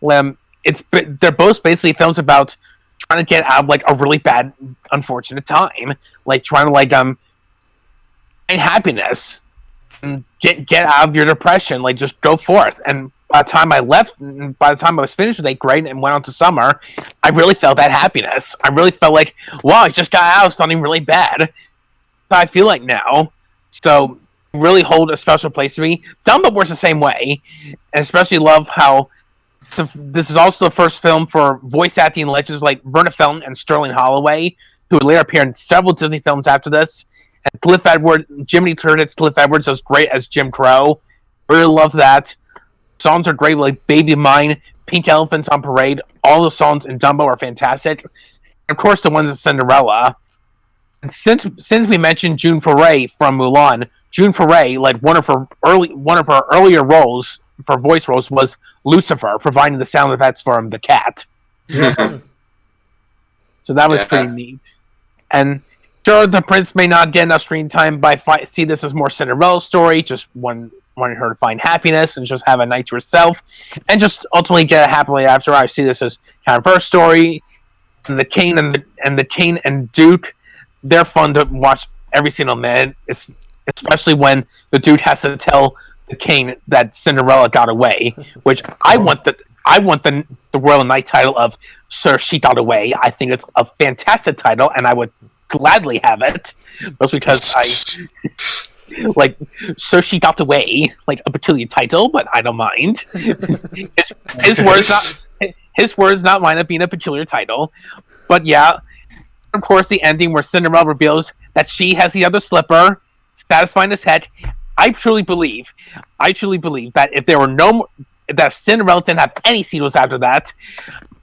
they're both basically films about trying to get out of like a really bad, unfortunate time, like trying to like find happiness and get out of your depression, like just go forth. And by the time I was finished with 8th grade and went on to summer, I really felt that happiness. I really felt like, wow, I just got out of something really bad. That's how I feel like now. So really hold a special place to me. Dumbo works the same way, and especially love how this is also the first film for voice acting legends like Verna Felton and Sterling Holloway, who would later appear in several Disney films after this. And Jiminy Cricket's Cliff Edwards is great as Jim Crow. Really love that. Songs are great, like Baby Mine, Pink Elephants on Parade. All the songs in Dumbo are fantastic. And of course, the ones in Cinderella. And since we mentioned June Foray from Mulan, June Foray, like one of her earlier roles for voice roles was Lucifer, providing the sound effects for the cat. So that was pretty neat. And sure, the prince may not get enough screen time, but I see this as more Cinderella's story, just wanting her to find happiness and just have a night to herself, and just ultimately get a happily after. I see this as kind of her story. And the king and Duke, they're fun to watch every single minute, especially when the Duke has to tell the king that Cinderella got away, which I want the Royal Knight title of Sir She Got Away. I think it's a fantastic title, and I would gladly have it, just because Like, so she got away, like, a peculiar title, but I don't mind. His words, not mine, of being a peculiar title. But yeah, of course, the ending where Cinderella reveals that she has the other slipper, satisfying his head. I truly believe that if there were that Cinderella didn't have any sequels after that,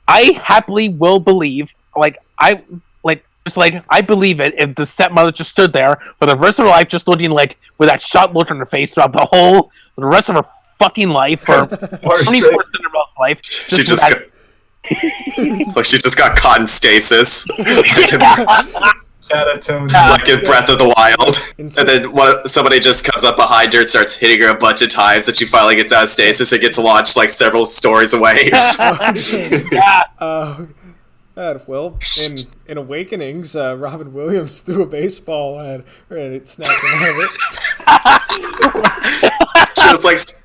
I happily will believe, I believe it if the stepmother just stood there for the rest of her life, just looking like with that shot look on her face throughout the rest of her fucking life, for 24 Cinderella's life. She just got caught in stasis. Like in Breath of the Wild. And then somebody just comes up behind her and starts hitting her a bunch of times, and she finally gets out of stasis and gets launched like several stories away. Well, in Awakenings, Robin Williams threw a baseball at her and it snapped him out of it.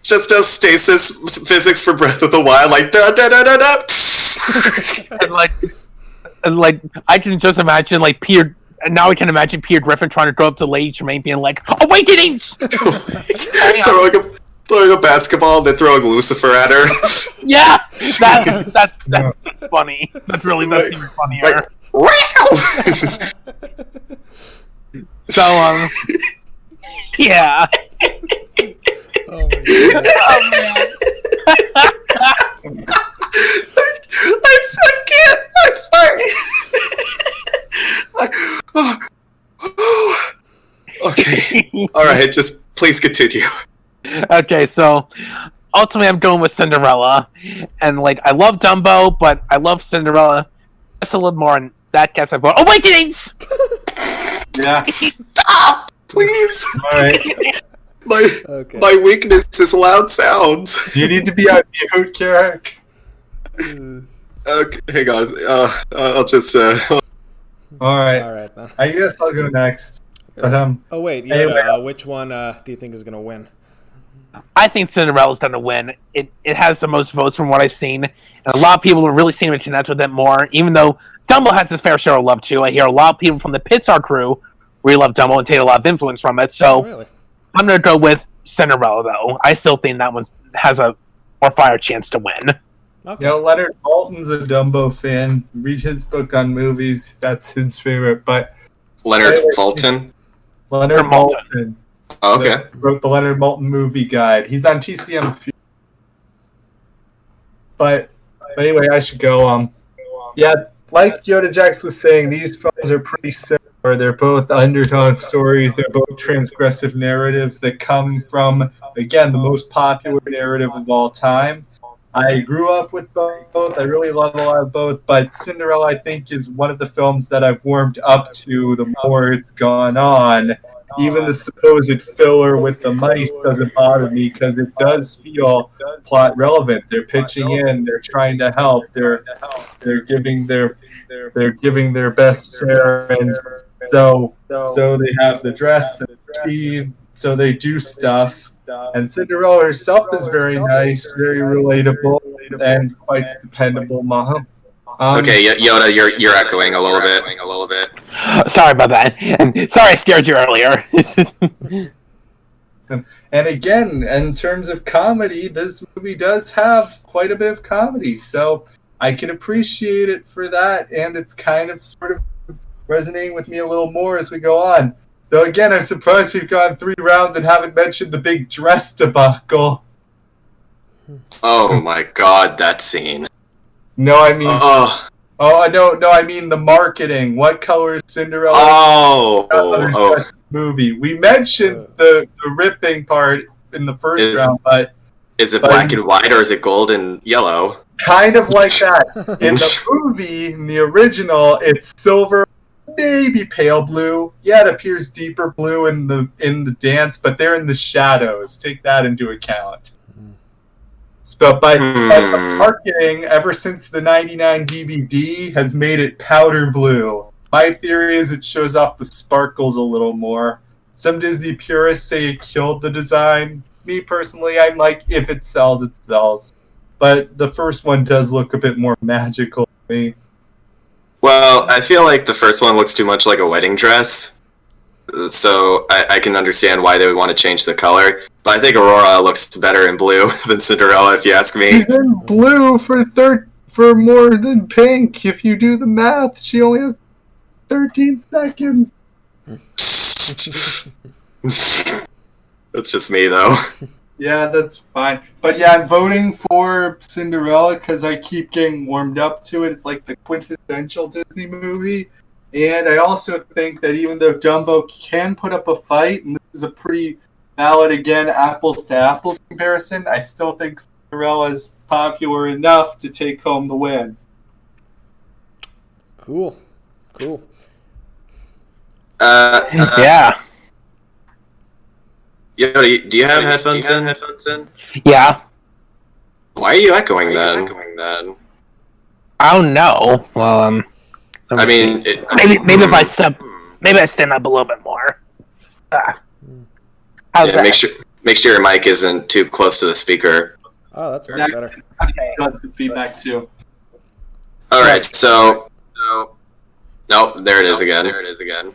just does stasis physics for Breath of the Wild, like da da da da da. and I can just imagine Peter. And now I can imagine Peter Griffin trying to go up to Lady Tremaine, being like, "Awakenings!" throwing a basketball, and then throwing Lucifer at her. Yeah, that's funny. That's even funnier. So, yeah. Oh my God. I can't. I'm sorry. Okay. All right. Just please continue. Okay, so ultimately, I'm going with Cinderella, and I love Dumbo, but I love Cinderella just a little more. In that case, I vote Awakenings. Yeah. Stop, please. All right. My weakness is loud sounds. Do you need to be on mute, Carrick? Okay, hang on. I'll just. All right. Then. I guess I'll go next. But Oh wait, anyway. which one do you think is gonna win? I think Cinderella's going to win. It has the most votes from what I've seen, and a lot of people are really seem to connect with it more. Even though Dumbo has his fair share of love too, I hear a lot of people from the Pixar crew really love Dumbo and take a lot of influence from it. So Really? I'm going to go with Cinderella, though. I still think that one has a more fire chance to win. Okay. Leonard Maltin's a Dumbo fan. Read his book on movies. That's his favorite. But Leonard Fulton. Leonard Maltin. Oh, okay. Wrote the Leonard Maltin movie guide. He's on TCM. But anyway, I should go. Yeah, like Yoda Jax was saying, these films are pretty similar. They're both underdog stories. They're both transgressive narratives that come from, again, the most popular narrative of all time. I grew up with both. I really love a lot of both. But Cinderella, I think, is one of the films that I've warmed up to the more it's gone on. Even the supposed filler with the mice doesn't bother me because it does feel plot relevant. They're pitching in. They're trying to help. They're giving their best share, and so they have the dress and the team. So they do stuff. And Cinderella herself is very nice, very relatable, and quite dependable mom. Okay, Yoda, you're echoing a little bit. Sorry about that, and sorry I scared you earlier. And again, in terms of comedy, this movie does have quite a bit of comedy, so I can appreciate it for that, and it's kind of sort of resonating with me a little more as we go on. Though again, I'm surprised we've gone 3 rounds and haven't mentioned the big dress debacle. Oh my God, that scene. No, I mean... no, I mean the marketing. What color is Cinderella? Movie. We mentioned the ripping part in the first round, but... Is it black and white or is it gold and yellow? Kind of like that. In the movie, in the original, it's silver, maybe pale blue. Yeah, it appears deeper blue in the dance, but they're in the shadows. Take that into account. But the marketing, ever since the 99 DVD, has made it powder blue. My theory is it shows off the sparkles a little more. Some Disney purists say it killed the design. Me, personally, I'm like, if it sells, it sells. But the first one does look a bit more magical to me. Well, I feel like the first one looks too much like a wedding dress. so I can understand why they would want to change the color. But I think Aurora looks better in blue than Cinderella, if you ask me. Even blue for more than pink. If you do the math, she only has 13 seconds. That's just me, though. Yeah, that's fine. But yeah, I'm voting for Cinderella because I keep getting warmed up to it. It's like the quintessential Disney movie. And I also think that even though Dumbo can put up a fight, and this is a pretty valid, again, apples to apples comparison, I still think Cinderella is popular enough to take home the win. Cool. Yeah. Yo, do you have headphones in? Yeah. Why are you echoing then? I don't know. Well, I mean, maybe if I stand up a little bit more. How's that? Make sure your mic isn't too close to the speaker. Oh, that's much better. Got some feedback too. All right, so nope, there it is again.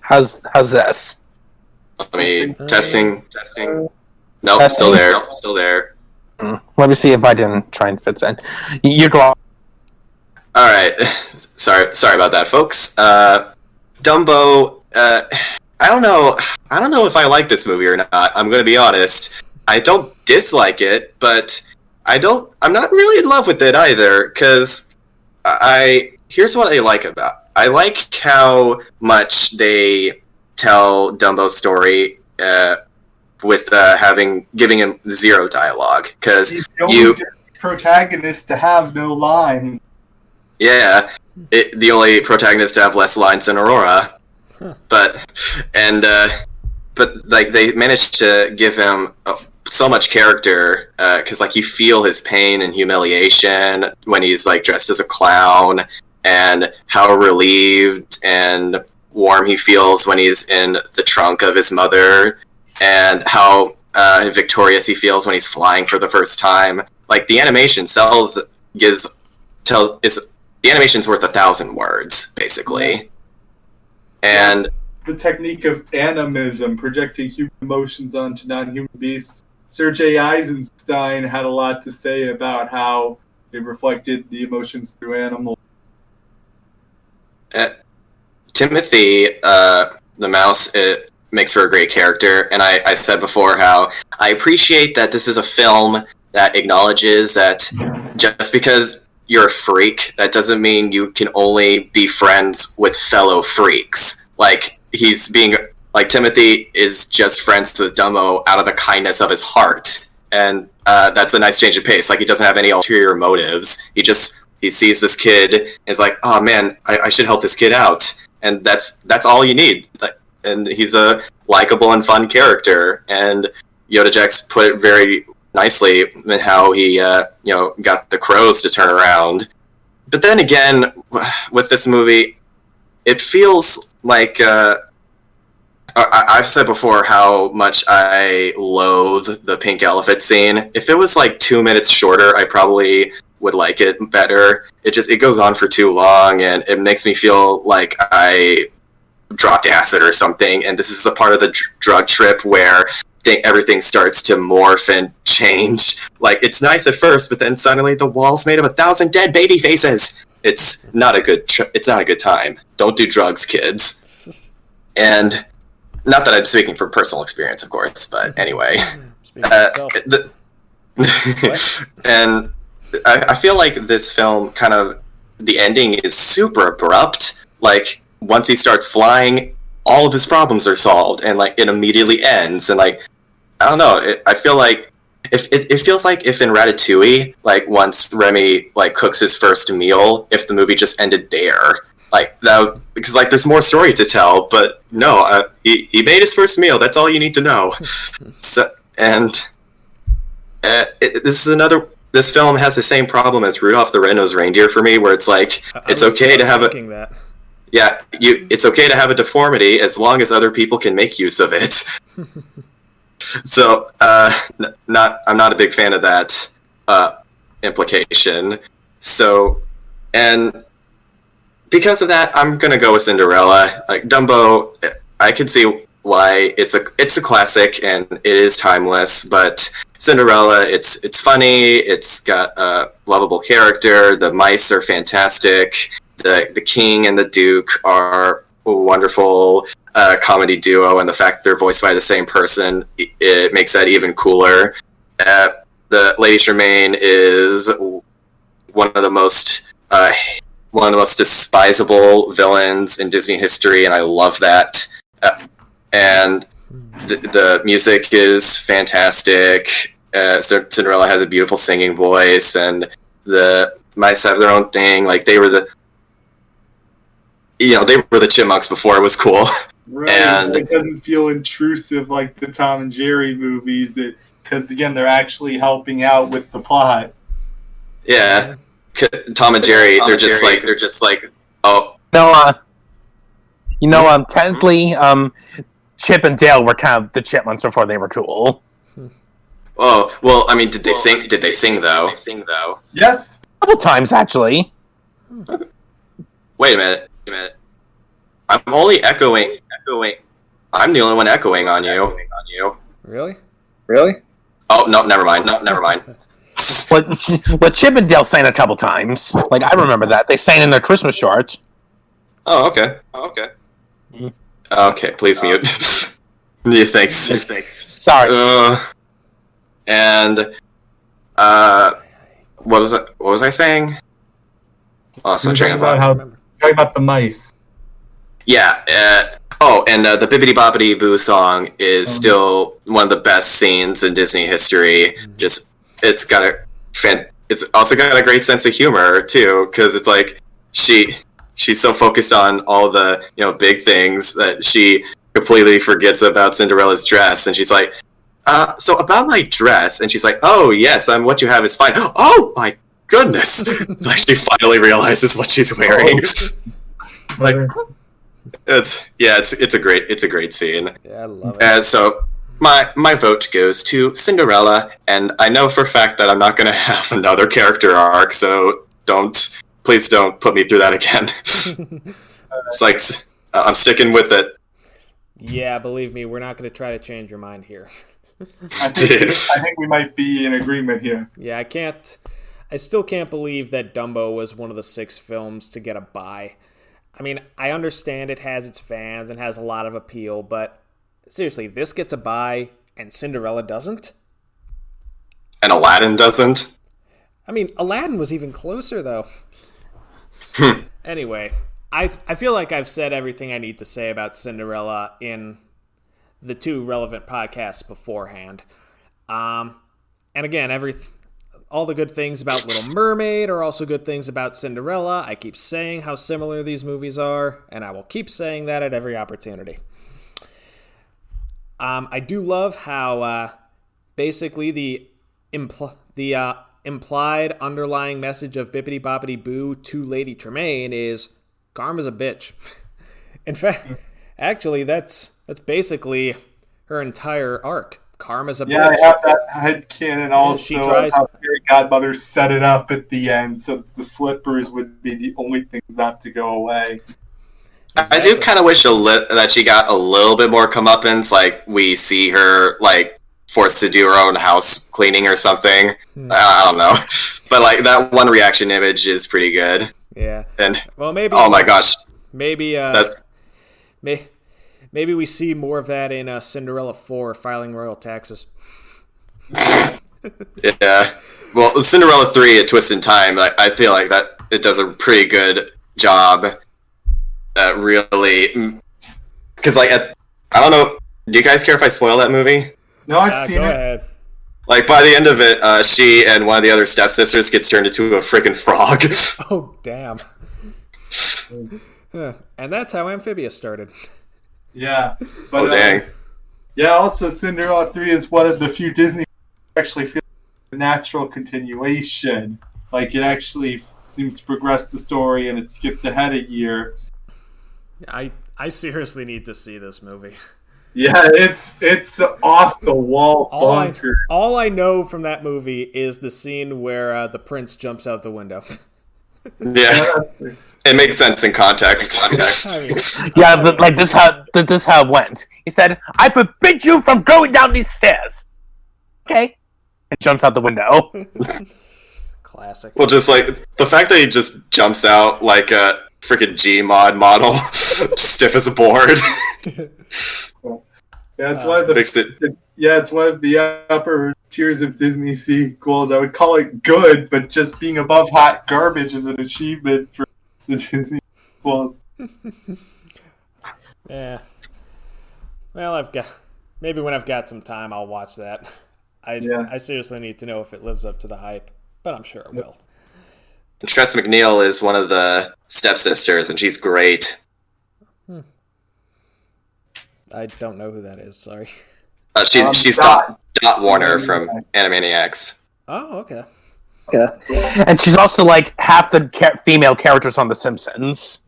How's this? Let me testing. Nope, still there. Let me see if I didn't try and fit in. You go. All right, sorry about that, folks. Dumbo. I don't know if I like this movie or not. I'm going to be honest. I don't dislike it, but I'm not really in love with it either. Because here's what I like about. I like how much they tell Dumbo's story with giving him zero dialogue. Because you protagonist to have no line. Yeah, the only protagonist to have less lines than Aurora. Huh. But like they managed to give him so much character because like you feel his pain and humiliation when he's like dressed as a clown, and how relieved and warm he feels when he's in the trunk of his mother, and how victorious he feels when he's flying for the first time. Like the animation the animation's worth 1,000 words, basically. And the technique of animism, projecting human emotions onto non-human beasts. Sir J. Eisenstein had a lot to say about how it reflected the emotions through animals. Timothy, the mouse, it makes for a great character, and I said before how I appreciate that this is a film that acknowledges that just because you're a freak, that doesn't mean you can only be friends with fellow freaks. Like, Timothy is just friends with Dumbo out of the kindness of his heart. And that's a nice change of pace. Like, he doesn't have any ulterior motives. He sees this kid and is like, oh man, I should help this kid out. And that's all you need. And he's a likable and fun character. And Yoda Jax put it very nicely in how he got the crows to turn around. But then again, with this movie, it feels like I've said before how much I loathe the pink elephant scene. If it was like 2 minutes shorter, I probably would like it better. It goes on for too long, and it makes me feel like I dropped acid or something, and this is a part of the drug trip where everything starts to morph and change. Like, it's nice at first, but then suddenly the wall's made of 1,000 dead baby faces. It's not a good time. Don't do drugs, kids. And not that I'm speaking from personal experience, of course, but anyway. And I feel like this film kind of, the ending is super abrupt. Like, once he starts flying, all of his problems are solved, and like it immediately ends. And like, I don't know. I feel like it feels like if in Ratatouille, like once Remy like cooks his first meal, if the movie just ended there, like that, because like there's more story to tell. But no, he made his first meal. That's all you need to know. So, and this film has the same problem as Rudolph the Red-Nosed Reindeer for me, where it's like it's okay to have a. Yeah, it's okay to have a deformity as long as other people can make use of it. So, I'm not a big fan of that implication. So, and because of that, I'm gonna go with Cinderella. Like Dumbo, I could see why it's a classic and it is timeless, but Cinderella, it's funny, it's got a lovable character, the mice are fantastic, the king and the duke are a wonderful comedy duo, and the fact that they're voiced by the same person, it makes that even cooler. The Lady Tremaine is one of the most despisable villains in Disney history, and I love that. And the music is fantastic. Cinderella has a beautiful singing voice, and the mice have their own thing. Like they were the chipmunks before it was cool. Right. And it doesn't feel intrusive like the Tom and Jerry movies, because again, they're actually helping out with the plot. Yeah, Tom and Jerry, they're just like, oh. Technically, Chip and Dale were kind of the chipmunks before they were cool. Oh, well, I mean, did they sing? Did they sing though? Yes. A couple times, actually. Wait a minute. I'm only echoing. I'm the only one echoing on you. Really? Oh no, never mind. But Chip and Dale sang a couple times. Like I remember that they sang in their Christmas shorts. Oh, okay. Okay, please mute. Yeah, thanks. Sorry. And what was I saying? Oh, so train of thought. Talking about the mice. Yeah. And the Bibbidi Bobbidi Boo song is still one of the best scenes in Disney history. Just it's also got a great sense of humor too, because it's like she's so focused on all the big things that she completely forgets about Cinderella's dress, and she's like, so about my dress, and she's like, oh yes, what you have is fine. Oh my goodness! Like she finally realizes what she's wearing. Like it's a great scene. Yeah, I love it. And so my vote goes to Cinderella, and I know for a fact that I'm not going to have another character arc, so please don't put me through that again. It's like I'm sticking with it. Yeah, believe me, we're not going to try to change your mind here. I think we might be in agreement here. Yeah, I still can't believe that Dumbo was one of the 6 films to get a bye. I mean, I understand it has its fans and has a lot of appeal, but seriously, this gets a bye and Cinderella doesn't? And Aladdin doesn't? I mean, Aladdin was even closer, though. Anyway, I feel like I've said everything I need to say about Cinderella in the 2 relevant podcasts beforehand. And again, all the good things about Little Mermaid are also good things about Cinderella. I keep saying how similar these movies are, and I will keep saying that at every opportunity. I do love how basically the implied underlying message of Bibbidi Bobbidi Boo to Lady Tremaine is karma's a bitch. In fact, actually, that's basically her entire arc. Karma's a bitch. Yeah, I have that headcanon also. She tries how Fairy Godmother set it up at the end, so the slippers would be the only things not to go away. Exactly. I do kind of wish that she got a little bit more comeuppance, like we see her like forced to do her own house cleaning or something. I don't know, but like that one reaction image is pretty good. Yeah. And well, maybe. Oh my gosh. Maybe. Maybe we see more of that in Cinderella 4, filing royal taxes. Yeah. Well, Cinderella 3, A Twist in Time, I feel like that it does a pretty good job. Really, because like I don't know. Do you guys care if I spoil that movie? No, I've seen go it. Ahead. Like by the end of it, she and one of the other stepsisters gets turned into a freaking frog. Oh damn! And that's how Amphibia started. Yeah. But, dang. Yeah. Also, Cinderella 3 is one of the few Disney actually feel a natural continuation. Like it actually seems to progress the story, and it skips ahead a year. I seriously need to see this movie. Yeah, it's off the wall bonkers. All I know from that movie is the scene where the prince jumps out the window. Yeah, it makes sense in context. I mean, Yeah, but like this how it went. He said, "I forbid you from going down these stairs." Okay, and jumps out the window. classic. Well, just like the fact that he just jumps out like a freaking Gmod model, stiff as a board. Yeah, it's one of the Fixed it. it's one of the upper tiers of Disney sequels. I would call it good, but just being above hot garbage is an achievement for the Disney sequels. Yeah. Well, maybe when I've got some time, I'll watch that. I seriously need to know if it lives up to the hype, but I'm sure it will. Tress McNeil is one of the stepsisters, and she's great. I don't know who that is. Sorry. She's Dot Warner from Animaniacs. Oh, okay. And she's also like half the female characters on The Simpsons.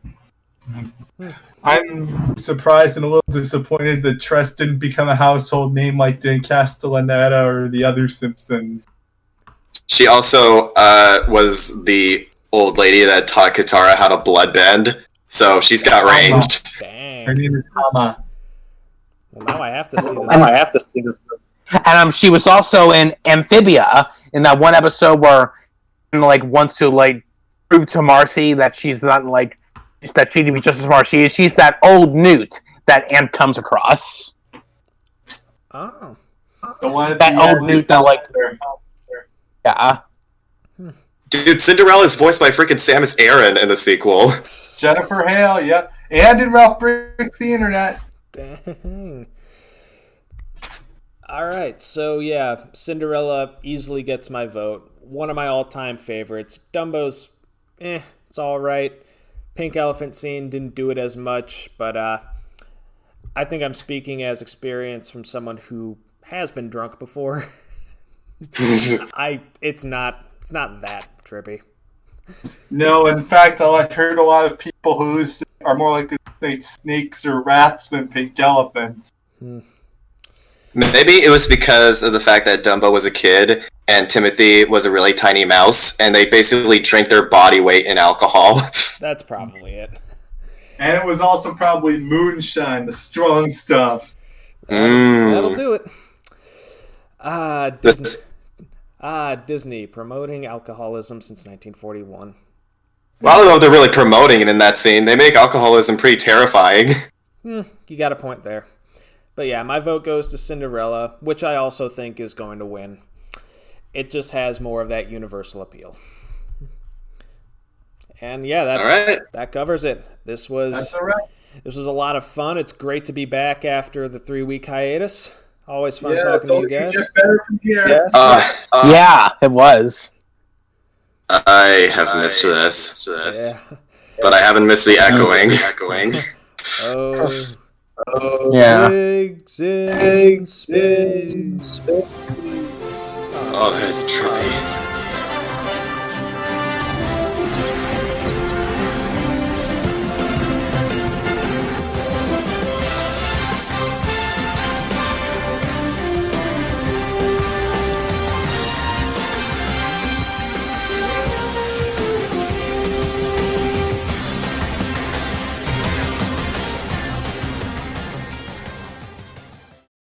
I'm surprised and a little disappointed that Tress didn't become a household name like Dan Castellaneta or the other Simpsons. She also was the old lady that taught Katara how to bloodbend, so she's got range. Dang. Her name is Hama. Well, now I have to see this. And she was also in Amphibia in that one episode where like wants to like prove to Marcy that she's not like that she can be just as smart as she is. She's that old newt that Ant comes across. Oh. The one at That the old end. newt that like yeah. Dude, Cinderella's voiced by freaking Samus Aran in the sequel. Jennifer Hale, yep. And in Ralph Breaks the Internet. Dang. All right, so yeah, Cinderella easily gets my vote. One of my all-time favorites. Dumbo's, it's all right. Pink elephant scene didn't do it as much, but I think I'm speaking as experience from someone who has been drunk before. It's not that trippy. No, in fact, I heard a lot of people who are more likely to say snakes or rats than pink elephants. Maybe it was because of the fact that Dumbo was a kid and Timothy was a really tiny mouse, and they basically drank their body weight in alcohol. That's probably it. And it was also probably moonshine, the strong stuff. That'll do it. Disney promoting alcoholism since 1941. Well, I don't know if they're really promoting it in that scene. They make alcoholism pretty terrifying. You got a point there. But yeah, my vote goes to Cinderella, which I also think is going to win. It just has more of that universal appeal. And yeah, that covers it. This was a lot of fun. It's great to be back after the 3-week hiatus. Always fun talking to you guys. Get better from here. Yeah, it was. I have missed this. Yeah. But I haven't missed the echoing. Yeah. Big zig, spin. Oh, that's trippy.